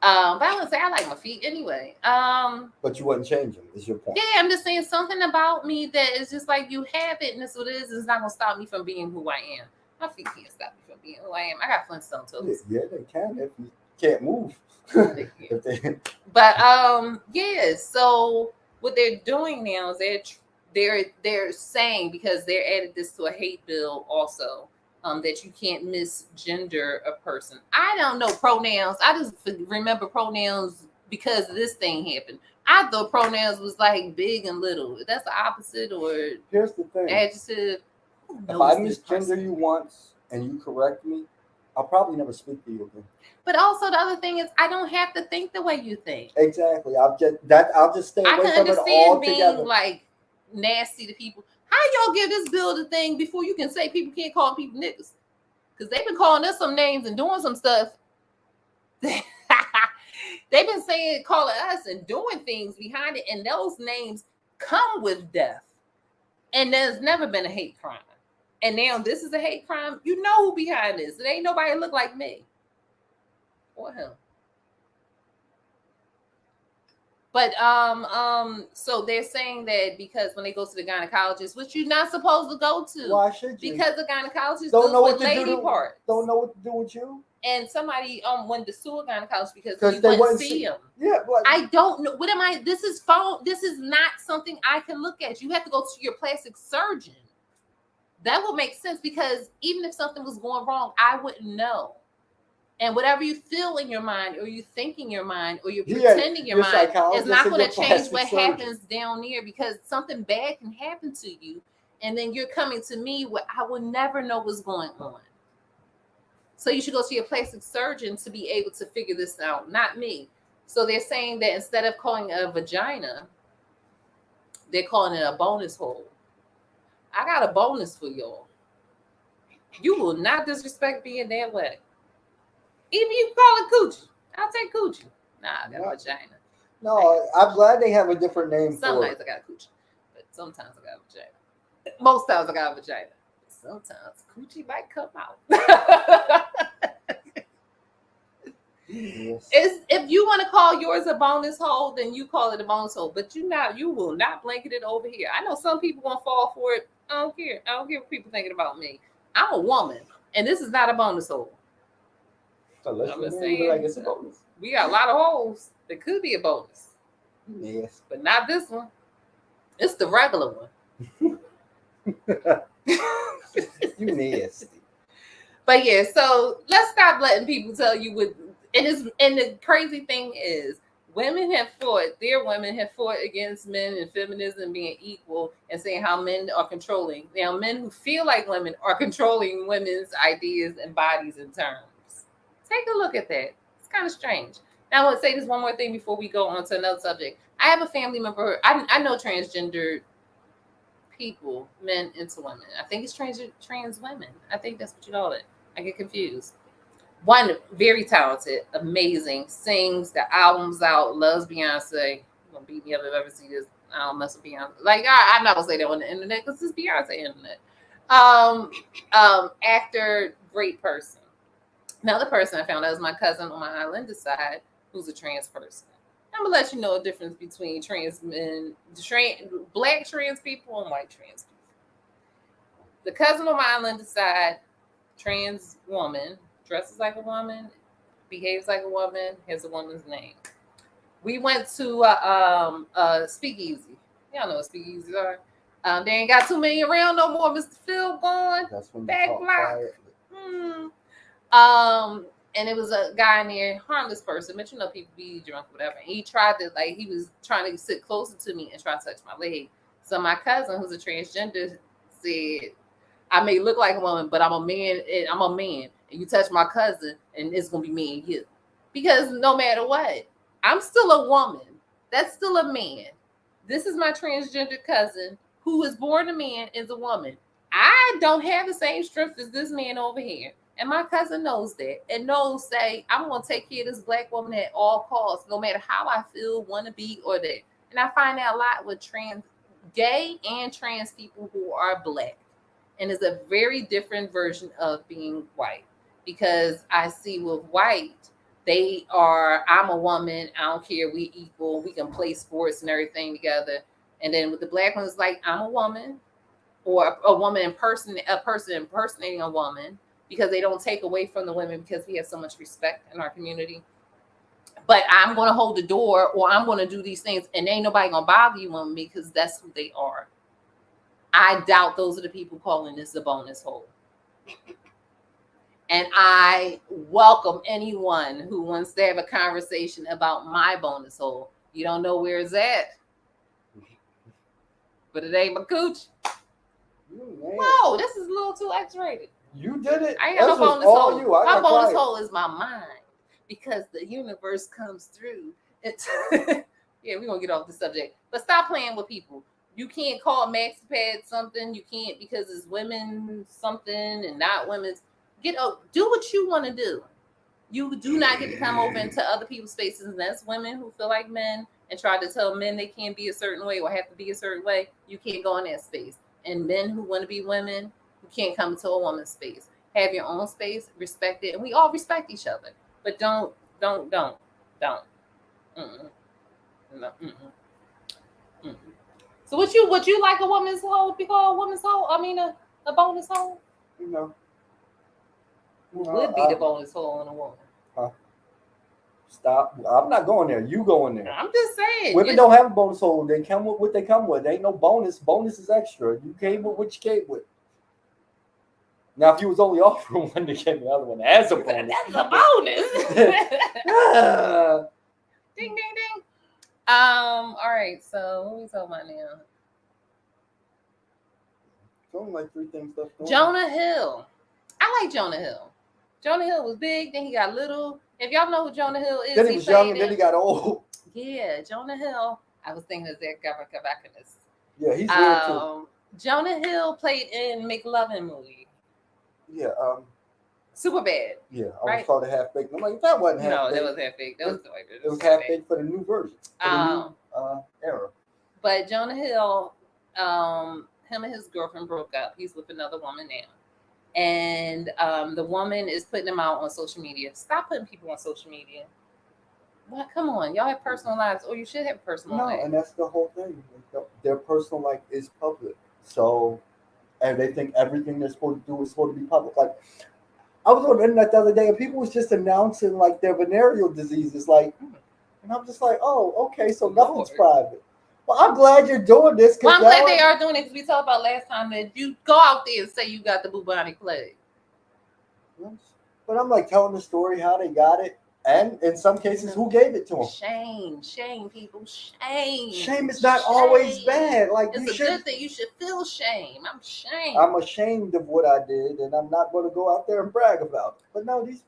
But I would say I like my feet anyway. But you wouldn't change them, is your point? Yeah, I'm just saying something about me that is just like, you have it, and that's what it is. It's not gonna stop me from being who I am. My feet can't stop me from being who I am. I got Flintstone toes. Yeah, they can if you can't move. But yeah. So what they're doing now is they're saying, because they're added this to a hate bill also, that you can't misgender a person. I don't know pronouns. I just remember pronouns because this thing happened. I thought pronouns was like big and little. That's the opposite, or here's the thing. Adjective. If I misgender you once and you correct me, I'll probably never speak to you again. But also the other thing is, I don't have to think the way you think. Exactly. I'll just stay away from it all together. Being like nasty to people. How y'all give this bill the thing before you can say people can't call people niggas? Because they've been calling us some names and doing some stuff. They've been calling us and doing things behind it, and those names come with death. And there's never been a hate crime. And now this is a hate crime. You know who behind this. It ain't nobody look like me or him. But so they're saying that because when they go to the gynecologist, which you're not supposed to go to, Why should you? because the gynecologist Don't know deals what with to do. lady parts. Don't know what to do with you. And somebody wanted to sue a gynecologist because Because he they wouldn't wouldn't see him. Yeah, like, I don't know. What am I? This is phone. This is not something I can look at. You have to go to your plastic surgeon. That would make sense because even if something was going wrong, I wouldn't know. And whatever you feel in your mind, or you think in your mind, or you're pretending your mind, is not going to change what happens down there, because something bad can happen to you, and then you're coming to me where I will never know what's going on. So you should go to your plastic surgeon to be able to figure this out, not me. So they're saying that instead of calling it a vagina, they're calling it a bonus hole. I got a bonus for y'all. You will not disrespect being that way. Even you call it coochie. I'll take coochie. Nah, I got a vagina. No, I'm glad they have a different name Some for nights I got a coochie, but sometimes I got a vagina. Most times I got a vagina. Sometimes coochie might come out. Yes. If you want to call yours a bonus hole, then you call it a bonus hole. But you will not blanket it over here. I know some people gonna fall for it. I don't care. I don't care what people thinking about me. I'm a woman, and this is not a bonus hole. I'm just saying, like it's a bonus. We got a lot of holes that could be a bonus. Yes, but not this one. It's the regular one. You nasty. But yeah, so let's stop letting people tell you what. And the crazy thing is, women have fought against men and feminism being equal and saying how men are controlling. Now, men who feel like women are controlling women's ideas and bodies and terms. Take a look at that. It's kind of strange. Now, I want to say this one more thing before we go on to another subject. I have a family member. I know transgender people, men into women. I think it's trans women. I think that's what you call it. I get confused. One, very talented, amazing, sings, the album's out, loves Beyonce. You're gonna beat me up if I ever see this. I don't mess with Beyonce. Like I'm not gonna say that on the internet because it's Beyonce internet. Actor, great person. Another person I found out is my cousin on my Islander side, who's a trans person. I'm gonna let you know the difference between trans men, black trans people and white trans people. The cousin on my Islander side, trans woman, dresses like a woman, behaves like a woman, has a woman's name. We went to a speakeasy. Y'all know what speakeasies are. They ain't got too many around no more. Mr. Phil gone. That's when back block. And it was a guy in there, harmless person, but you know people be drunk, whatever. And he tried to he was trying to sit closer to me and try to touch my leg. So my cousin, who's a transgender, said, I may look like a woman, but I'm a man, and you touch my cousin, and it's gonna be me and you. Because no matter what, I'm still a woman. That's still a man. This is my transgender cousin who was born a man, is a woman. I don't have the same strength as this man over here. And my cousin knows that and knows, say, I'm going to take care of this black woman at all costs, no matter how I feel, want to be, or that. And I find that a lot with gay and trans people who are black. And it's a very different version of being white. Because I see with white, they are, I'm a woman, I don't care, we equal, we can play sports and everything together. And then with the black ones, like, I'm a woman, or a woman a person impersonating a woman, because they don't take away from the women because we have so much respect in our community. But I'm going to hold the door, or I'm going to do these things, and ain't nobody going to bother you on me because that's who they are. I doubt those are the people calling this a bonus hole. And I welcome anyone who wants to have a conversation about my bonus hole. You don't know where it's at, but it ain't my cooch. Whoa, this is a little too X-rated. You did it. I ain't got no bonus hole. My bonus hole is my mind, because the universe comes through. Yeah, we're going to get off the subject. But stop playing with people. You can't call MaxiPad something. You can't, because it's women something and not women's. Do what you want to do. You do not get to come over into other people's spaces. And that's women who feel like men and try to tell men they can't be a certain way or have to be a certain way. You can't go in that space. And men who want to be women, you can't come to a woman's space. Have your own space, respect it, and we all respect each other. But don't. Mm-mm. No. Mm-mm. So would you like a woman's hole be called a woman's hole? I mean a bonus hole? You know. What would be the bonus hole in a woman? Stop. I'm not going there. You going there. I'm just saying. Women don't have a bonus hole. They come with what they come with. There ain't no bonus. Bonus is extra. You came with what you came with. Now, if you was only offering one, they came the other one as a bonus. That's a bonus. Ding, ding, ding. All right. So what are we talking about now? It's only like 3 things left. Jonah Hill. I like Jonah Hill. Jonah Hill was big, then he got little. If y'all know who Jonah Hill is, then he was young, and then he got old. Yeah, Jonah Hill. I was thinking of Zach Galifianakis. Yeah, he's weird too. Jonah Hill played in McLovin movie. Yeah. Superbad. Yeah, I was called a half baked. I'm like, that wasn't half baked. No, that was half baked. That was the way. It was half baked for the new version, for the new era. But Jonah Hill, him and his girlfriend broke up. He's with another woman now. And the woman is putting him out on social media. Stop putting people on social media. Well, come on. Y'all have personal lives, or you should have personal lives. No, and that's the whole thing. Their personal life is public. So, and they think everything they're supposed to do is supposed to be public. Like, I was on the internet the other day, and people was just announcing, like, their venereal diseases. Like, and I'm just like, oh, okay, so nothing's private. Well, I'm glad you're doing this. Well, I'm glad they are doing it because we talked about last time that you go out there and say you got the bubonic plague. But I'm like telling the story how they got it, and in some cases, who gave it to them. Shame, people, shame. Shame is not always bad. Like, it's a good thing. You should feel shame. I'm ashamed. I'm ashamed of what I did, and I'm not going to go out there and brag about it. But no, these.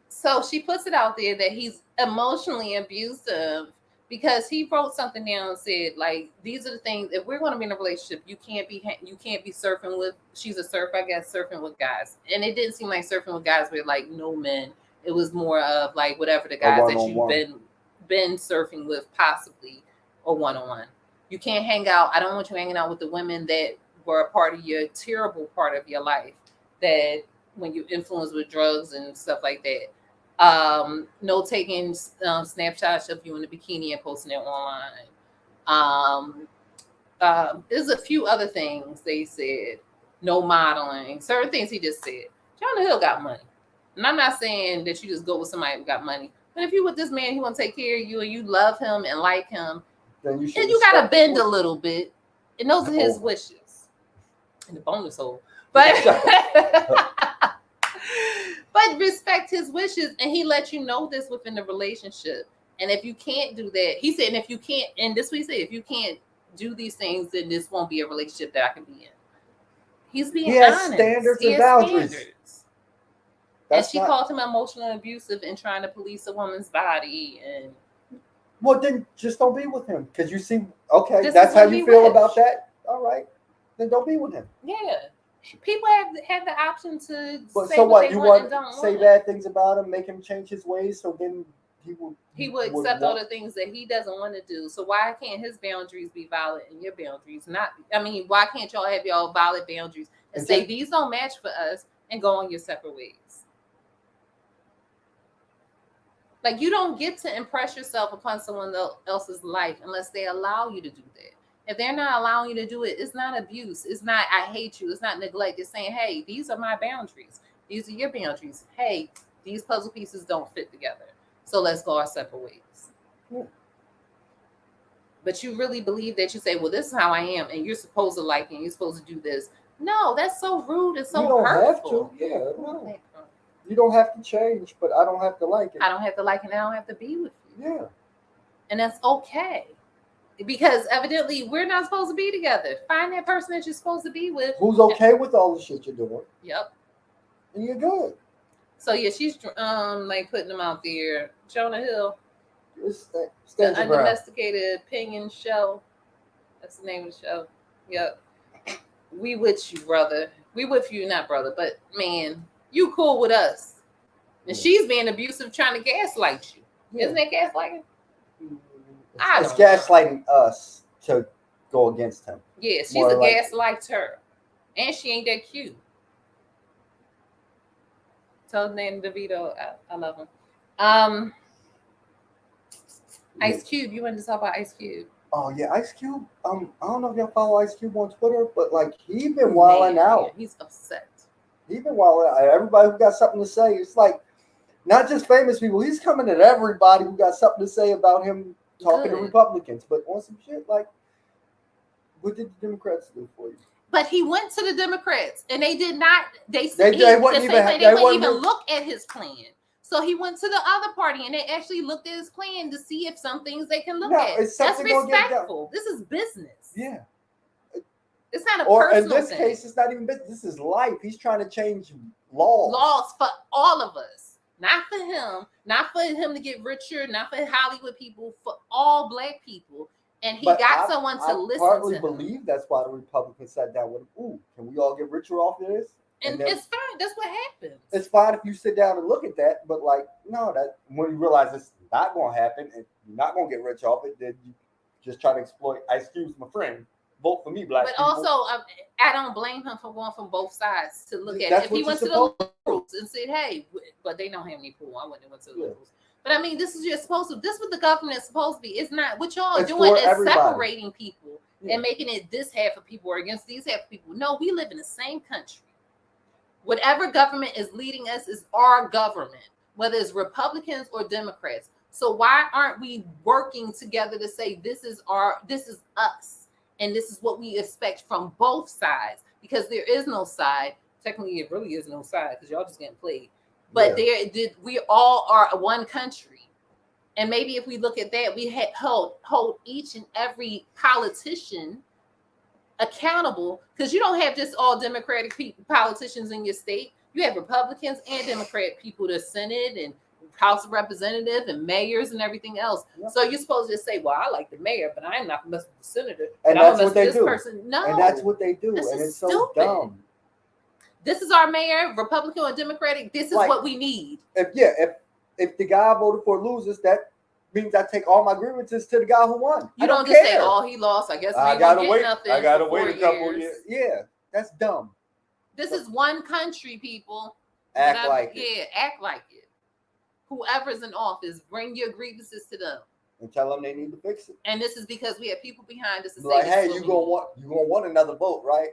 So she puts it out there that he's emotionally abusive. Because he wrote something down and said, like, these are the things. If we're going to be in a relationship, you can't be surfing with. She's a surfer, I guess, surfing with guys, and it didn't seem like surfing with guys were like no men. It was more of like whatever the guys that you've been surfing with, possibly, or one-on-one. You can't hang out. I don't want you hanging out with the women that were a part of your terrible part of your life. That when you influenced with drugs and stuff like that. No taking snapshots of you in a bikini and posting it online. There's a few other things they said. No modeling. Certain things he just said. Jonah Hill got money. And I'm not saying that you just go with somebody who got money. But if you with this man, he want to take care of you and you love him and like him, then you got to bend a little bit. And those are his wishes. And the bonus hole. But... But respect his wishes, and he let you know this within the relationship. And if you can't do that, he said, and if you can't, and this what he said, if you can't do these things, then this won't be a relationship that I can be in. He's being honest. Standards and boundaries. And she called him emotionally abusive and trying to police a woman's body. And well, then just don't be with him, because you see, okay, that's how you feel about that. All right, then don't be with him. Yeah. People have the option to say so what they want and don't want. Say bad things about him, make him change his ways, so then he would accept all the things that he doesn't want to do. So why can't his boundaries be valid and your boundaries not? I mean, why can't y'all have y'all valid boundaries and say these don't match for us and go on your separate ways? Like, you don't get to impress yourself upon someone else's life unless they allow you to do that. If they're not allowing you to do it, it's not abuse. It's not, I hate you. It's not neglect. It's saying, hey, these are my boundaries. These are your boundaries. Hey, these puzzle pieces don't fit together. So let's go our separate ways. Yeah. But you really believe that you say, well, this is how I am, and you're supposed to like it, and you're supposed to do this. No, that's so rude and so hurtful. You don't have to. Yeah. No. You don't have to change, but I don't have to like it. I don't have to like it, and I don't have to be with you. Yeah. And that's okay. Because evidently we're not supposed to be together. Find that person that you're supposed to be with. Who's okay with all the shit you're doing. Yep. And you're good. So yeah, she's like putting them out there. Jonah Hill. The Undomesticated Opinion Show. That's the name of the show. Yep. We with you, brother. We with you, not brother, but man, you cool with us. And she's being abusive, trying to gaslight you. Yeah. Isn't that gaslighting? It's gaslighting us to go against him. Yeah, she's a gaslighter. And she ain't that cute. Tell Danny DeVito I love him. Ice Cube, you wanted to talk about Ice Cube? Oh yeah, Ice Cube. I don't know if y'all follow Ice Cube on Twitter, but like he been wilding out. He's upset. He been wilding out. Everybody who got something to say, it's like not just famous people. He's coming at everybody who got something to say about him talking to Republicans, but on some shit like, what did the Democrats do for you? But he went to the Democrats, and they did not. They wouldn't even look at his plan. So he went to the other party, and they actually looked at his plan to see if some things they can look at. That's respectful. This is business. Yeah. It's not a personal in this thing. case, it's not even business. This is life. He's trying to change laws. Laws for all of us. Not for him. Not for him to get richer. Not for Hollywood people. For all Black people. And he got someone to listen to him. I partly believe that's why the Republicans sat down with him. Ooh, can we all get richer off of this? And it's fine. That's what happens. It's fine if you sit down and look at that, but like, no, that when you realize it's not going to happen and you're not going to get rich off it, then you just try to exploit. Ice Cube's my friend. Vote for me, Black people. But also, I don't blame him for going from both sides to look at it. If he went to the liberals and said, "Hey," but they don't have any pool. I wouldn't have went to the liberals. But I mean, this is just supposed to. This is what the government is supposed to be. It's not what y'all are doing is separating people and making it this half of people are against these half of people. No, we live in the same country. Whatever government is leading us is our government, whether it's Republicans or Democrats. So why aren't we working together to say this is us, and this is what we expect from both sides? Because there is no side. Technically, it really is no side because y'all just getting played. But we all are one country, and maybe if we look at that, we hold each and every politician accountable, because you don't have just all Democratic politicians in your state. You have Republicans and Democrat people, the Senate and House of Representatives and mayors and everything else. Yep. So you're supposed to say, well, I like the mayor, but I'm not mess with the senator. And that's what they do. No, and that's what they do. And it's so dumb. This is our mayor, Republican or Democratic. This is what we need. If the guy I voted for loses, that means I take all my grievances to the guy who won. You don't just say, "Oh, he lost. I guess I gotta wait. I gotta wait a couple years." Yeah, that's dumb. This is one country, people. Act like it. Yeah, act like it. Whoever's in office, bring your grievances to them and tell them they need to fix it. And this is because we have people behind us. Like, hey, you gonna want another vote, right?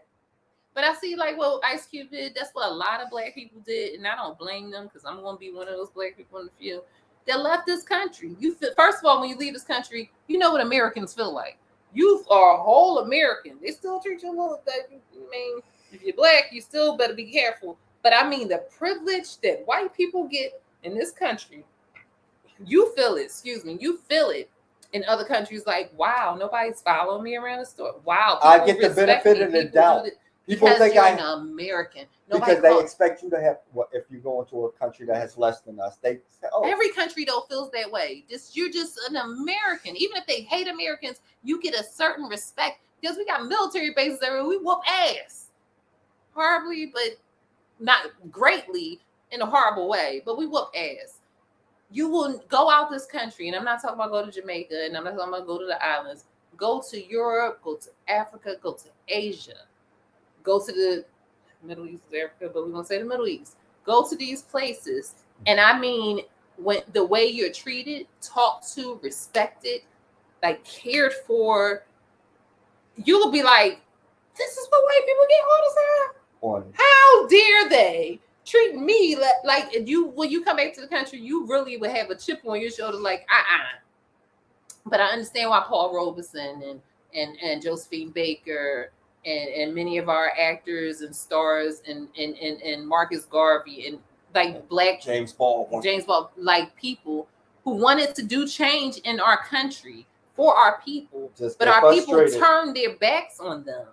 But I see, like, what Ice Cube did. That's what a lot of Black people did, and I don't blame them because I'm gonna be one of those Black people in the field that left this country. First of all, when you leave this country, you know what Americans feel like. You are a whole American. They still treat you a little bit. I mean, if you're Black, you still better be careful. But I mean, the privilege that white people get in this country, you feel it. You feel it in other countries. Like, wow, nobody's following me around the store. Wow, I get the benefit of the doubt. People think you're an American. Because they expect you to have. If you go into a country that has less than us, they say, "Oh." Every country though feels that way. You're just an American. Even if they hate Americans, you get a certain respect because we got military bases everywhere. We whoop ass, horribly, but not greatly in a horrible way. But we whoop ass. You will go out this country, and I'm not talking about go to Jamaica, and I'm not talking about go to the islands. Go to Europe. Go to Africa. Go to Asia. Go to the Middle East, Africa, but we're going to say the Middle East. Go to these places. And I mean, when the way you're treated, talked to, respected, like cared for, you'll be like, this is what white people get all the time? How dare they treat me like you, when you come back to the country, you really would have a chip on your shoulder like, But I understand why Paul Robeson and Josephine Baker and many of our actors and stars and Marcus Garvey and like Black James Baldwin, like people who wanted to do change in our country for our people, but our people turned their backs on them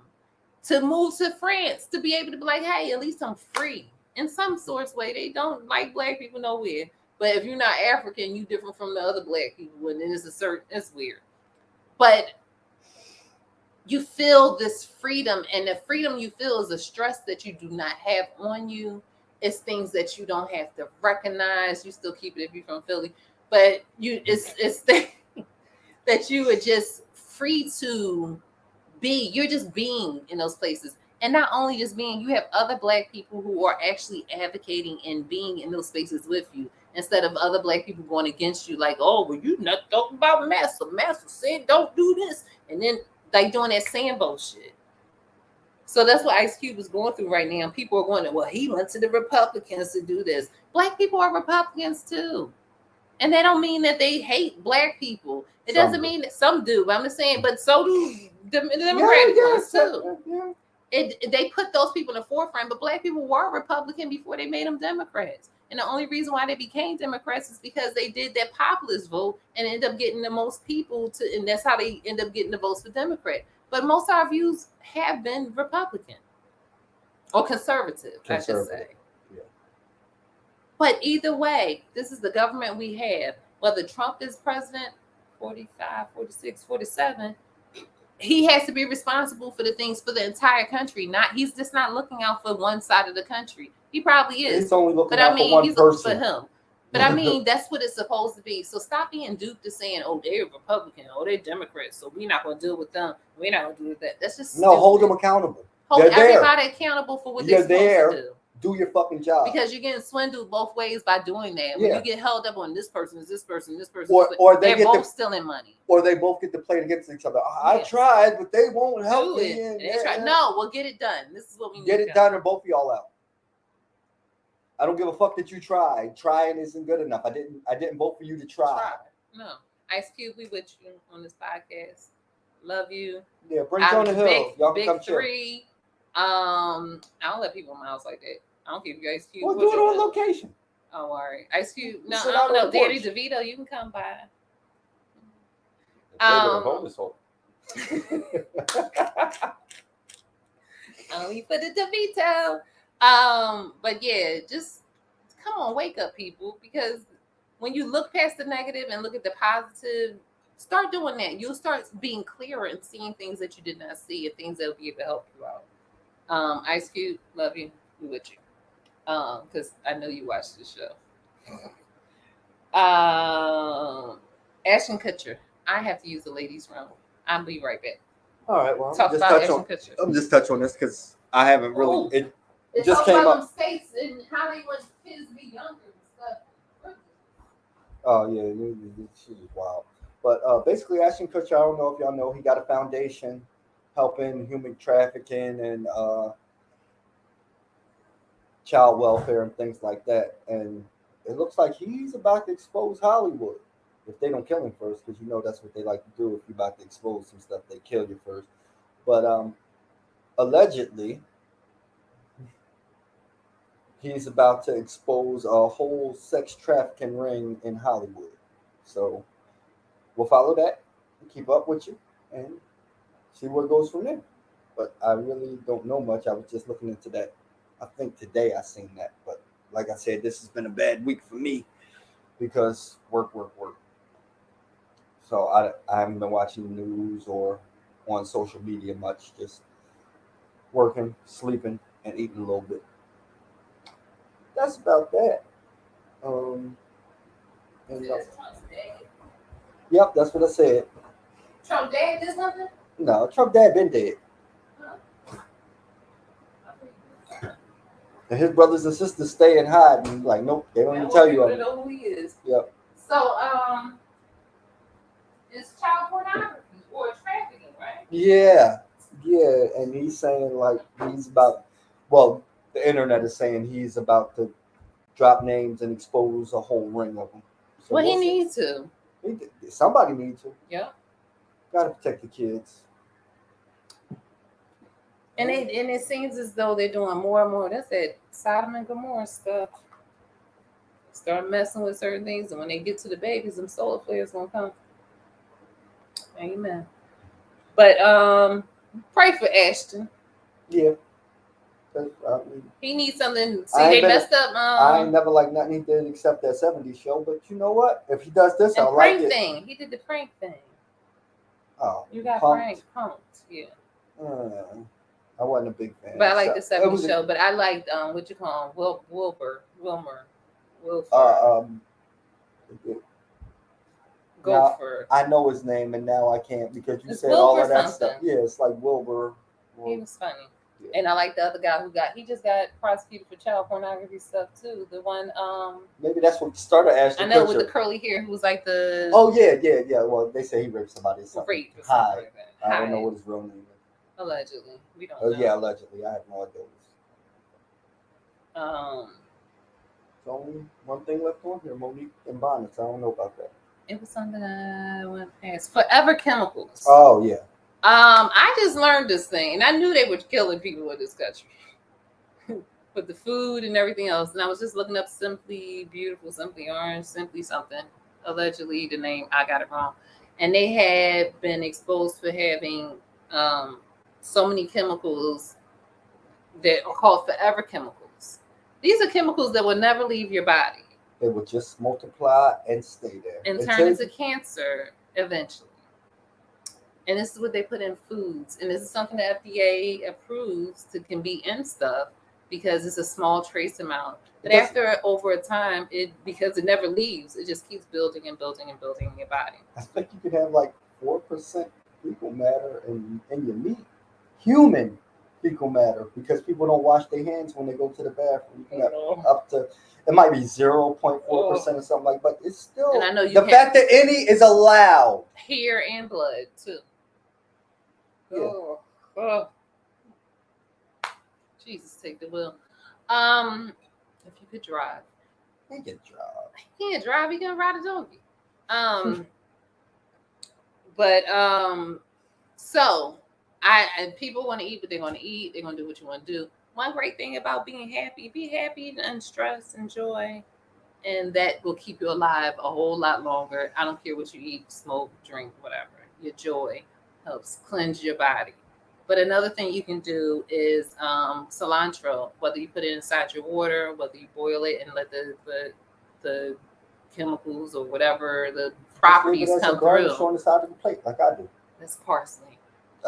to move to France to be able to be like, hey, at least I'm free in some sort of way. They don't like Black people nowhere, but if you're not African, you different from the other Black people, and then it's weird, but you feel this freedom, and the freedom you feel is a stress that you do not have on you. It's things that you don't have to recognize. You still keep it if you're from Philly, but it's that you are just free to be. You're just being in those places, and not only just being. You have other Black people who are actually advocating and being in those spaces with you. instead of other black people going against you, like, oh, well, you not talking about Massa. Massa said don't do this, and then they doing that Sambo shit. So that's what Ice Cube is going through right now. People are going, well, he went to the Republicans to do this. Black people are Republicans too. And that don't mean that they hate black people. It doesn't mean that some do, but I'm just saying, but so do the Democratic ones too. They put those people in the forefront, but black people were Republican before they made them Democrats. And the only reason why they became Democrats is because they did that populist vote and end up getting the most people to, and that's how they end up getting the votes for Democrat. But most of our views have been Republican or conservative. I should say. Yeah. But either way, this is the government we have. Whether Trump is president, 45, 46, 47, he has to be responsible for the things for the entire country. He's just not looking out for one side of the country. He probably is. He's only looking out for one person. For him. But I mean, that's what it's supposed to be. So stop being duped to saying, oh, they're Republican, oh, they're Democrats, so we're not going to deal with them. We're not going to do that. That's just stupid. Hold them accountable. Hold everybody accountable for what they're supposed to do. Do your fucking job. Because you're getting swindled both ways by doing that. When you get held up on this person, or they're both stealing money. Or they both get to play against each other. I tried, but they won't help me. No, we'll get it done. This is what we need to get done and both of y'all out. I don't give a fuck that you tried. Trying isn't good enough. I didn't vote for you to try. No. Ice Cube, we with you on this podcast. Love you. Yeah, bring Jonah Hill. Y'all can come three. I don't let people in my house like that. I don't give you Ice Cube. Well, do it on location. Oh, all right. Ice Cube. No, I don't know. Danny DeVito, you can come by. Only for the DeVito. But yeah, just come on, wake up, people, because when you look past the negative and look at the positive, start doing that. You'll start being clearer and seeing things that you did not see and things that will be able to help you out. Ice Cube, love you. We with you. Because I know you watch the show. Ashton Kutcher. I have to use the ladies' room. I'll be right back. All right. Well, I'm just touch on this because I haven't really. It just came up. States and how they want kids to be younger and stuff. Oh yeah, she was wild. But basically, Ashton Kutcher. I don't know if y'all know, he got a foundation helping human trafficking and child welfare and things like that. And it looks like he's about to expose Hollywood if they don't kill him first, because that's what they like to do. If you're about to expose some stuff, they kill you first. But allegedly, he's about to expose a whole sex trafficking ring in Hollywood. So we'll follow that and keep up with you and see where it goes from there. But I really don't know much. I was just looking into that. I think today I seen that. But like I said, this has been a bad week for me because work. So I haven't been watching the news or on social media much. Just working, sleeping, and eating a little bit. That's about that. Yep, that's what I said. Trump dad did something? No, Trump dad been dead. And his brothers and sisters stay and hide, and like, nope, they don't even tell you. They know who he is. Yep. So, it's child pornography or trafficking, right? Yeah, and he's saying like he's about. Well, the internet is saying he's about to drop names and expose a whole ring of them. So he needs to. Somebody needs to. Yeah. Gotta protect the kids. And it seems as though they're doing more and more. That's that Sodom and Gomorrah stuff. Start messing with certain things, and when they get to the babies, them solar flares gonna come. Amen. But pray for Ashton. Yeah. He needs something. See, they messed up. I ain't never like nothing he did except that 70s show. But you know what? If he does this, I'll like it. Thing. He did the prank thing. Oh, you got punked. Yeah. I wasn't a big fan. But I like the 70s show. But I liked what you call him, Wilbur. Gopher. I know his name, and now I can't because you said all of that stuff. Yeah, it's like Wilbur. He was funny. Yeah. And I like the other guy he just got prosecuted for child pornography stuff too. The one Maybe that's what started I Ashton know with the Kutcher. curly hair who was like the Oh yeah. Well, they say he raped somebody or something. rape or something Hi. like that. I don't know Hyde, what his real name is. allegedly. We don't Oh know. yeah, allegedly. I have no idea. Um There's only one thing left on here, Monique and Bonnets. I don't know about that. it was something I went past. Forever Chemicals. Oh yeah. I just learned this thing, and I knew they were killing people in this country with the food and everything else. And I was just looking up Simply Beautiful, Simply Orange, Simply something. Allegedly, the name I got it wrong, and they had been exposed for having um, so many chemicals that are called forever chemicals. These are chemicals that will never leave your body They would just multiply and stay there. and turn into cancer eventually. And this is what they put in foods. And this is something the FDA approves to can be in stuff because it's a small trace amount. But after over a time, because it never leaves, it just keeps building and building and building in your body. I think you could have like 4% fecal matter in your meat. Human fecal matter, because people don't wash their hands when they go to the bathroom. You can have up to, it might be 0.4% or something like, but it's still, and I know the fact that any is allowed. Hair and blood too. Yeah. Oh. Jesus, take the wheel. If you could drive. He can drive. He can't drive, he can ride a donkey. But so and people want to eat what they want to eat, they're gonna do what you want to do. One great thing about being happy, be happy and stress and joy. And that will keep you alive a whole lot longer. I don't care what you eat, smoke, drink, whatever. Your joy helps cleanse your body. But another thing you can do is cilantro, whether you put it inside your water, whether you boil it and let the chemicals or whatever the properties come through. On the side of the plate, like I do. That's parsley.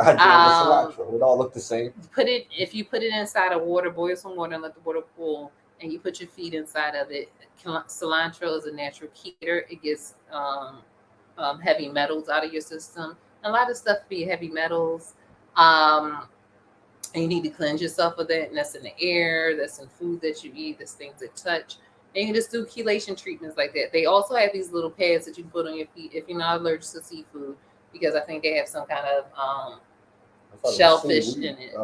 I do cilantro. It all look the same. If you put it inside of water, boil some water and let the water cool, and you put your feet inside of it. Cilantro is a natural keter. It gets heavy metals out of your system. A lot of stuff be heavy metals. And you need to cleanse yourself of that. And that's in the air, that's in food that you eat, that's things that touch. And you can just do chelation treatments like that. They also have these little pads that you can put on your feet if you're not allergic to seafood, because I think they have some kind of shellfish in it.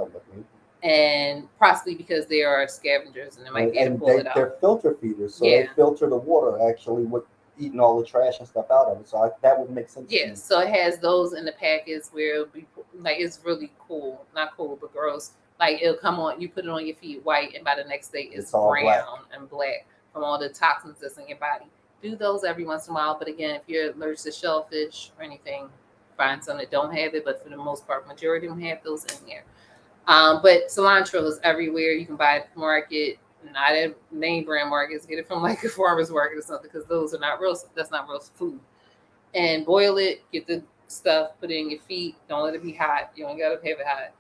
And possibly because they are scavengers and they might be able to pull it out. They're filter feeders, so they filter the water actually with eating all the trash and stuff out of it. So that would make sense. Yeah, so it has those in the packets where it'll be like, it's really cool, not cool but gross. Like it'll come on, you put it on your feet white, and by the next day it's brown and black from all the toxins that's in your body. Do those every once in a while, but again, if you're allergic to shellfish or anything, find some that don't have it. But for the most part, majority don't have those in there. But cilantro is everywhere. You can buy it at the market, not at name brand markets. Get it from like a farmer's market or something, because those are not real. That's not real food. And boil it. Get the stuff. Put it in your feet. Don't let it be hot. You don't gotta have it hot.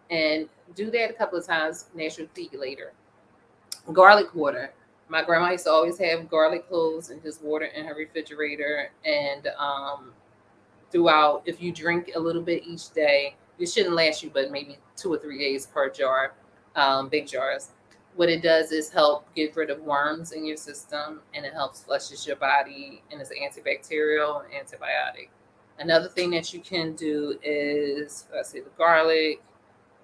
And do that a couple of times. Natural degulator. Garlic water. My grandma used to always have garlic cloves and just water in her refrigerator. And throughout, if you drink a little bit each day, it shouldn't last you but maybe 2 or 3 days per jar, big jars. What it does is help get rid of worms in your system, and it helps flushes your body, and it's an antibacterial and antibiotic. Another thing that you can do is, let's say, the garlic,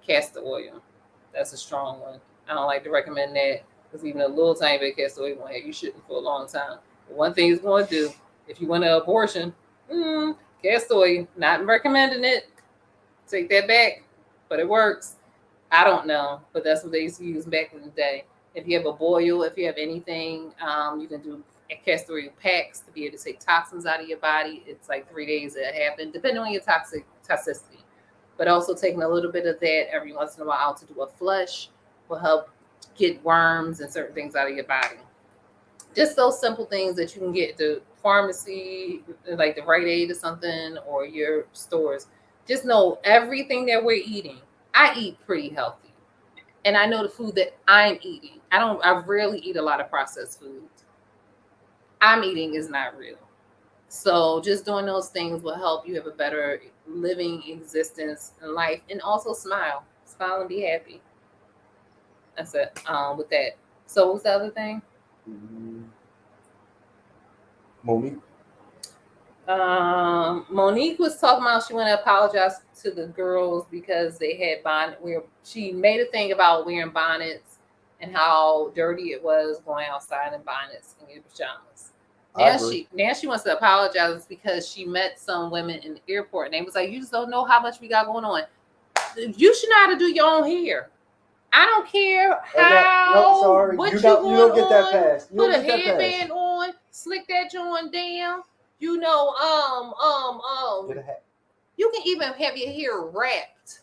castor oil. That's a strong one. I don't like to recommend that, because even a little tiny bit of castor oil won't have you shitting for a long time. But one thing it's going to do, if you want an abortion, castor oil, not recommending it. Take that back, but it works. I don't know, but that's what they used to use back in the day. If you have a boil, if you have anything, you can do castor oil packs to be able to take toxins out of your body. It's like 3 days that happen, depending on your toxicity. But also taking a little bit of that every once in a while to do a flush will help get worms and certain things out of your body. Just those simple things that you can get at the pharmacy, like the Rite Aid or something, or your stores. Just know everything that we're eating. I eat pretty healthy, and I know the food that I'm eating. I rarely eat a lot of processed food. I'm eating is not real. So just doing those things will help you have a better living existence in life, and also smile and be happy. That's it. With that. So what was the other thing? Monique. Monique was talking about she wanted to apologize to the girls because they had bonnet. She made a thing about wearing bonnets and how dirty it was going outside in bonnets in your pajamas. Now she wants to apologize because she met some women in the airport and they was like, "You just don't know how much we got going on. You should know how to do your own hair. I don't care how what you don't get that pass. Put a headband on, slick that joint down. You know, Get a hat. you can even have your hair wrapped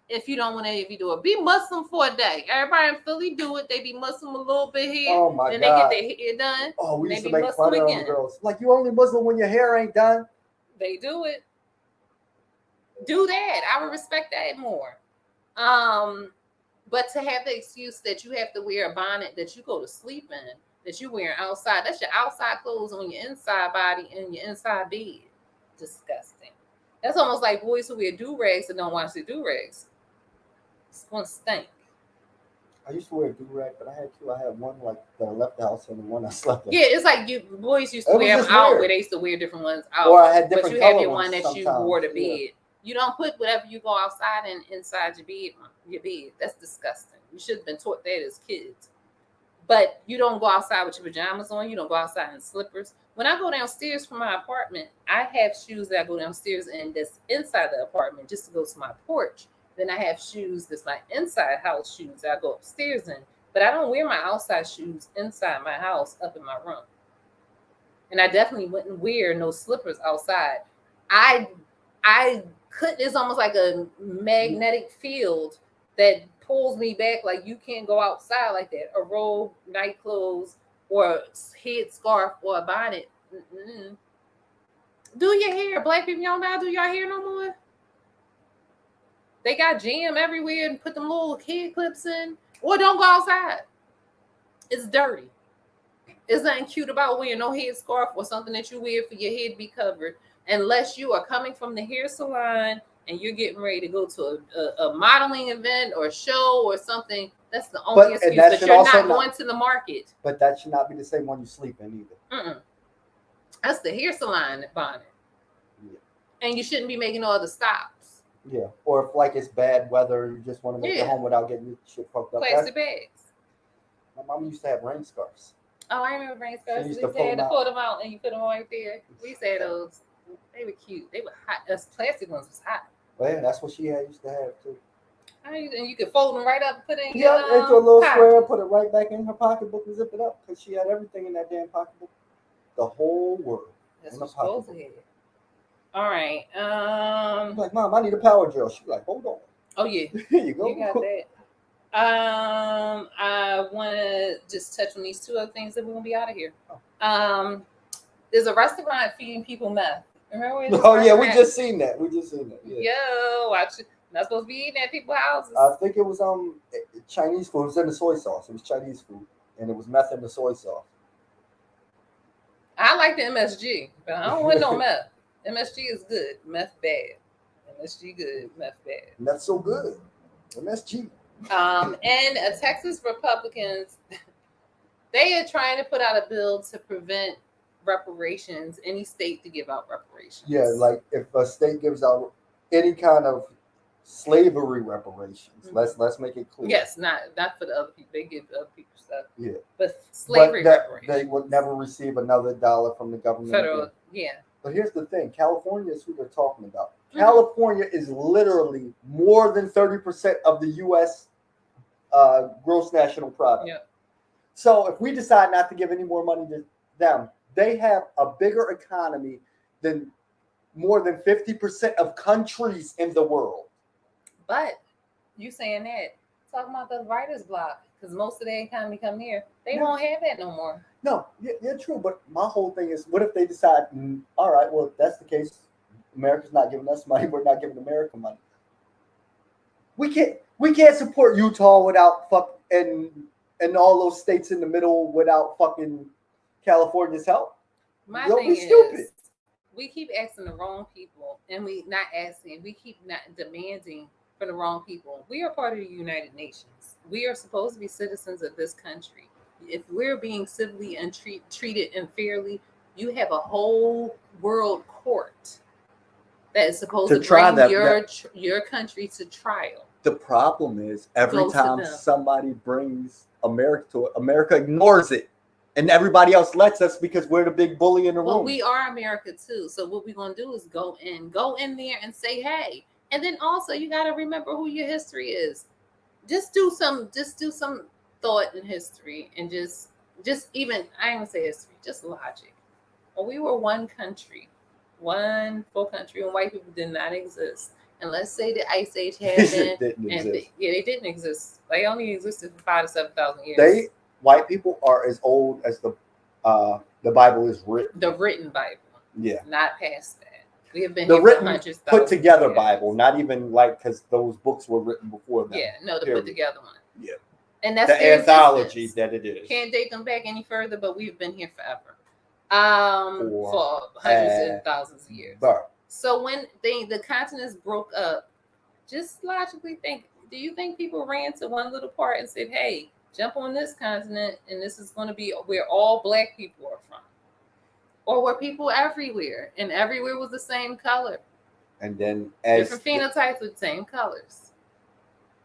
if you don't want to. If you do it, be Muslim for a day. Everybody in Philly do it. They be Muslim a little bit here. Oh my then God. They get their hair done. Oh, we used to make fun of them girls. Like, you only Muslim when your hair ain't done. They do it. Do that. I would respect that more. But to have the excuse that you have to wear a bonnet that you go to sleep in, that you're wearing outside, that's your outside clothes on your inside body and your inside bed. Disgusting. That's almost like boys who wear do-rags and don't wash their do-rags. It's going to stink. I used to wear a do-rag, but I had two. I had one like that I left the house and one I slept in. Yeah, it's like boys used to wear them out where they used to wear different ones out. Or I had different but you have your one that you wore to bed. Yeah. You don't put whatever you go outside and inside your bed. That's disgusting. You should have been taught that as kids. But you don't go outside with your pajamas on. You don't go outside in slippers. When I go downstairs from my apartment, I have shoes that I go downstairs in that's inside the apartment just to go to my porch. Then I have shoes that's my inside house shoes that I go upstairs in. But I don't wear my outside shoes inside my house up in my room. And I definitely wouldn't wear no slippers outside. I couldn't. It's almost like a magnetic field that pulls me back. Like, you can't go outside like that. A robe, night clothes, or a head scarf or a bonnet. Mm-mm. Do your hair. Black people, y'all not do your hair no more. They got jam everywhere and put them little head clips in. Or don't go outside. It's dirty. There's nothing cute about wearing no head scarf or something that you wear for your head to be covered, unless you are coming from the hair salon and you're getting ready to go to a modeling event or a show or something. That's the only excuse. But you're not going to the market. But that should not be the same one you sleep in either. Mm-mm. That's the hair salon bonnet. Yeah. And you shouldn't be making all the stops. Yeah, or if like it's bad weather, you just want to make it home without getting your shit fucked up. Plastic bags. My mom used to have rain scarves. Oh, I remember rain scarves. We used to pull them out and you put them right there. We used to have those. They were cute. They were hot. Those plastic ones was hot. Well, yeah, that's what she used to have too. And you could fold them right up and put it in your into a little square, put it right back in her pocketbook and zip it up because she had everything in that damn pocketbook. The whole world. That's what supposed to have. All right. I'm like, Mom, I need a power drill. She's like, hold on. Oh yeah. Here you go. You got that. I want to just touch on these two other things that we're gonna be out of here. There's a restaurant feeding people meth. Remember? Oh yeah, we just seen that. Yeah. Yo, watch it. Not supposed to be eating at people's houses. I think it was Chinese food. It was in the soy sauce. It was Chinese food, and it was meth in the soy sauce. I like the MSG, but I don't want no meth. MSG is good. Meth bad. MSG good. Meth bad. Meth so good. MSG. And Texas Republicans, they are trying to put out a bill to prevent reparations. Any state to give out reparations. Yeah, like if a state gives out any kind of slavery reparations, let's make it clear. Yes, not for the other people. They give other people stuff. Yeah, but slavery reparations. They would never receive another dollar from the government. Federal, again. Yeah. But here's the thing: California is who they're talking about. Mm-hmm. California is literally more than 30% of the U.S. Gross national product. Yeah. So if we decide not to give any more money to them, they have a bigger economy than more than 50% of countries in the world. But you saying that, talking about the writer's block, because most of the economy come here, they won't have that no more. No, yeah, true. But my whole thing is, what if they decide, all right, well, if that's the case, America's not giving us money, we're not giving America money. We can't support Utah without and all those states in the middle without fucking California's help. My thing is, we keep asking the wrong people, and we keep not demanding for the wrong people. We are part of the United Nations. We are supposed to be citizens of this country. If we're being civilly and treated unfairly, you have a whole world court that is supposed to try bring that. your country to trial. The problem is every Go to time them. somebody brings America to it, America ignores it, and everybody else lets us because we're the big bully in the Well, room. we are America too. So what we're gonna do is go in there and say, hey. And then also you gotta remember who your history is. Just do some thought in history and just even I ain't gonna say history, just logic. When we were one country, one full country, and white people did not exist. And let's say the Ice Age happened, Didn't and exist. they didn't exist. They only existed for 5,000 to 7,000 years. They white people are as old as the Bible is written. The written Bible, Yeah, not past that. We have been the here written, for hundreds, put together years. Bible, not even like because those books were written before them. Yeah, no, the Period. put together one. Yeah, and that's the anthology that it is. Can't date them back any further, but we've been here forever. For For hundreds and thousands of years. But So when the continents broke up, just logically think, do you think people ran to one little part and said, hey, jump on this continent and this is going to be where all black people are from? Or were people everywhere and everywhere was the same color? And then as different phenotypes with same colors.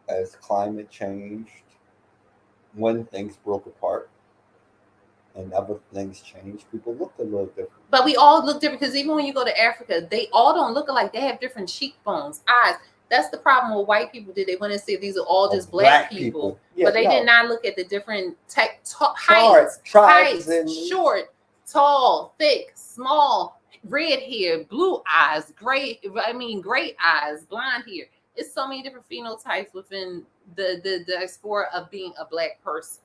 As climate changed, when things broke apart and other things changed, people looked a little different. But we all look different because even when you go to Africa, they all don't look alike. They have different cheekbones, eyes. That's the problem with white people. They went and said these are all just black people. Yeah, but they did not look at the different heights, short, tall, thick, small, red hair, blue eyes, gray eyes, blonde hair. It's so many different phenotypes within the diaspora of being a black person.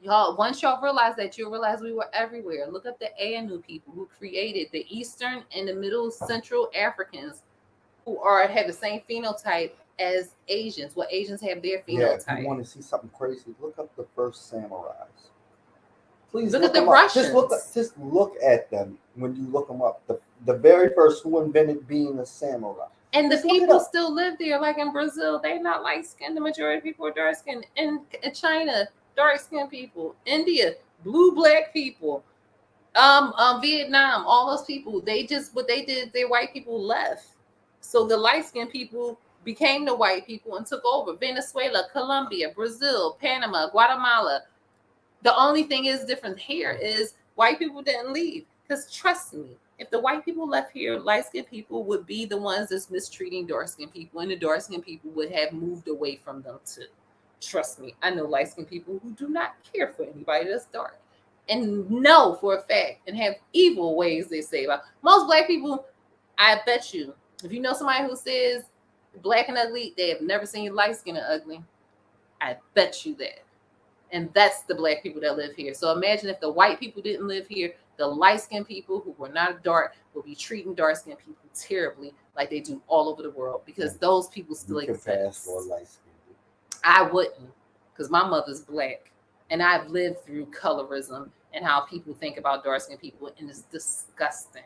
Y'all, once y'all realize that, you'll realize we were everywhere. Look up the Anu people who created the Eastern and the Middle Central Africans who have the same phenotype as Asians. Well, Asians have their phenotype. Yeah, if you want to see something crazy, look up the first samurais. Please look at the Russians. Just look at them when you look them up. The very first who invented being a samurai. And the people still live there, like in Brazil. They're not light skinned. The majority of people are dark skinned. In China, dark skinned people. India, blue black people. Vietnam, all those people. What they did, their white people left. So the light skinned people became the white people and took over. Venezuela, Colombia, Brazil, Panama, Guatemala. The only thing is different here is white people didn't leave. Because trust me, if the white people left here, light-skinned people would be the ones that's mistreating dark-skinned people, and the dark-skinned people would have moved away from them too. Trust me, I know light-skinned people who do not care for anybody that's dark, and know for a fact, and have evil ways they say about most black people. I bet you, if you know somebody who says black and ugly, they have never seen light-skinned and ugly. I bet you that. And that's the black people that live here. So imagine if the white people didn't live here, the light-skinned people who were not dark will be treating dark-skinned people terribly like they do all over the world because those people still exist. I wouldn't, because my mother's black and I've lived through colorism and how people think about dark-skinned people, and it's disgusting.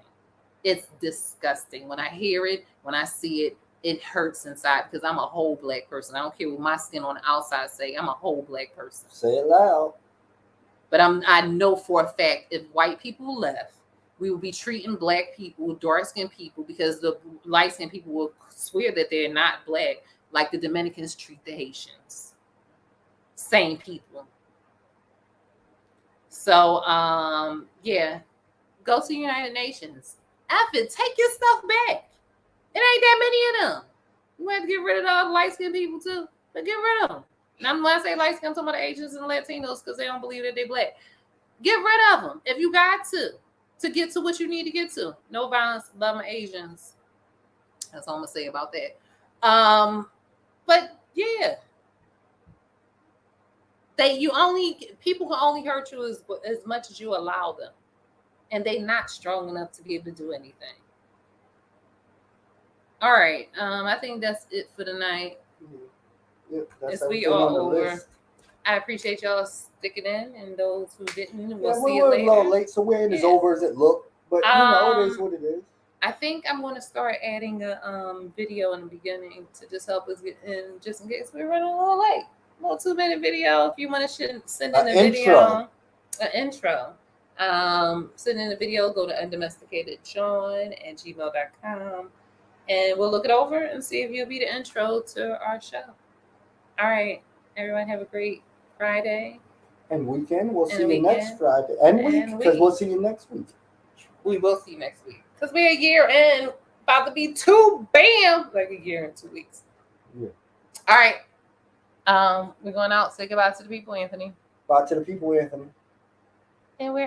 It's disgusting. When I hear it, when I see it, it hurts inside because I'm a whole black person. I don't care what my skin on the outside say. I'm a whole black person. Say it loud. But I know for a fact if white people left, we would be treating black people, dark-skinned people, because the light-skinned people will swear that they're not black, like the Dominicans treat the Haitians. Same people. So, yeah, go to the United Nations. F it, take your stuff back. It ain't that many of them. You have to get rid of all the light-skinned people too, but get rid of them. Now, when I say light-skinned, I'm talking about the Asians and Latinos because they don't believe that they're black. Get rid of them if you got to get to what you need to get to. No violence, love my Asians. That's all I'm gonna say about that. But yeah, people can only hurt you as much as you allow them, and they're not strong enough to be able to do anything. All right, I think that's it for tonight. Yep, as we are over. List. I appreciate y'all sticking in, and those who didn't, we'll see you later. A little late, so we ain't as over as it looked, but it is what it is. I think I'm going to start adding a video in the beginning to just help us get in, just in case we're running a little late. A little 2-minute video. If you want to send in a video, an intro. Send in a video, go to undomesticatedjohn@gmail.com, and we'll look it over and see if you'll be the intro to our show. All right, everyone, have a great Friday and weekend. We'll see you weekend. next Friday and week because we'll see you next week. We will see you next week because we're a year in, about to be 2, bam, like a year and 2 weeks. Yeah. All right. We're going out. Say goodbye to the people, Anthony. Bye to the people, Anthony. And we're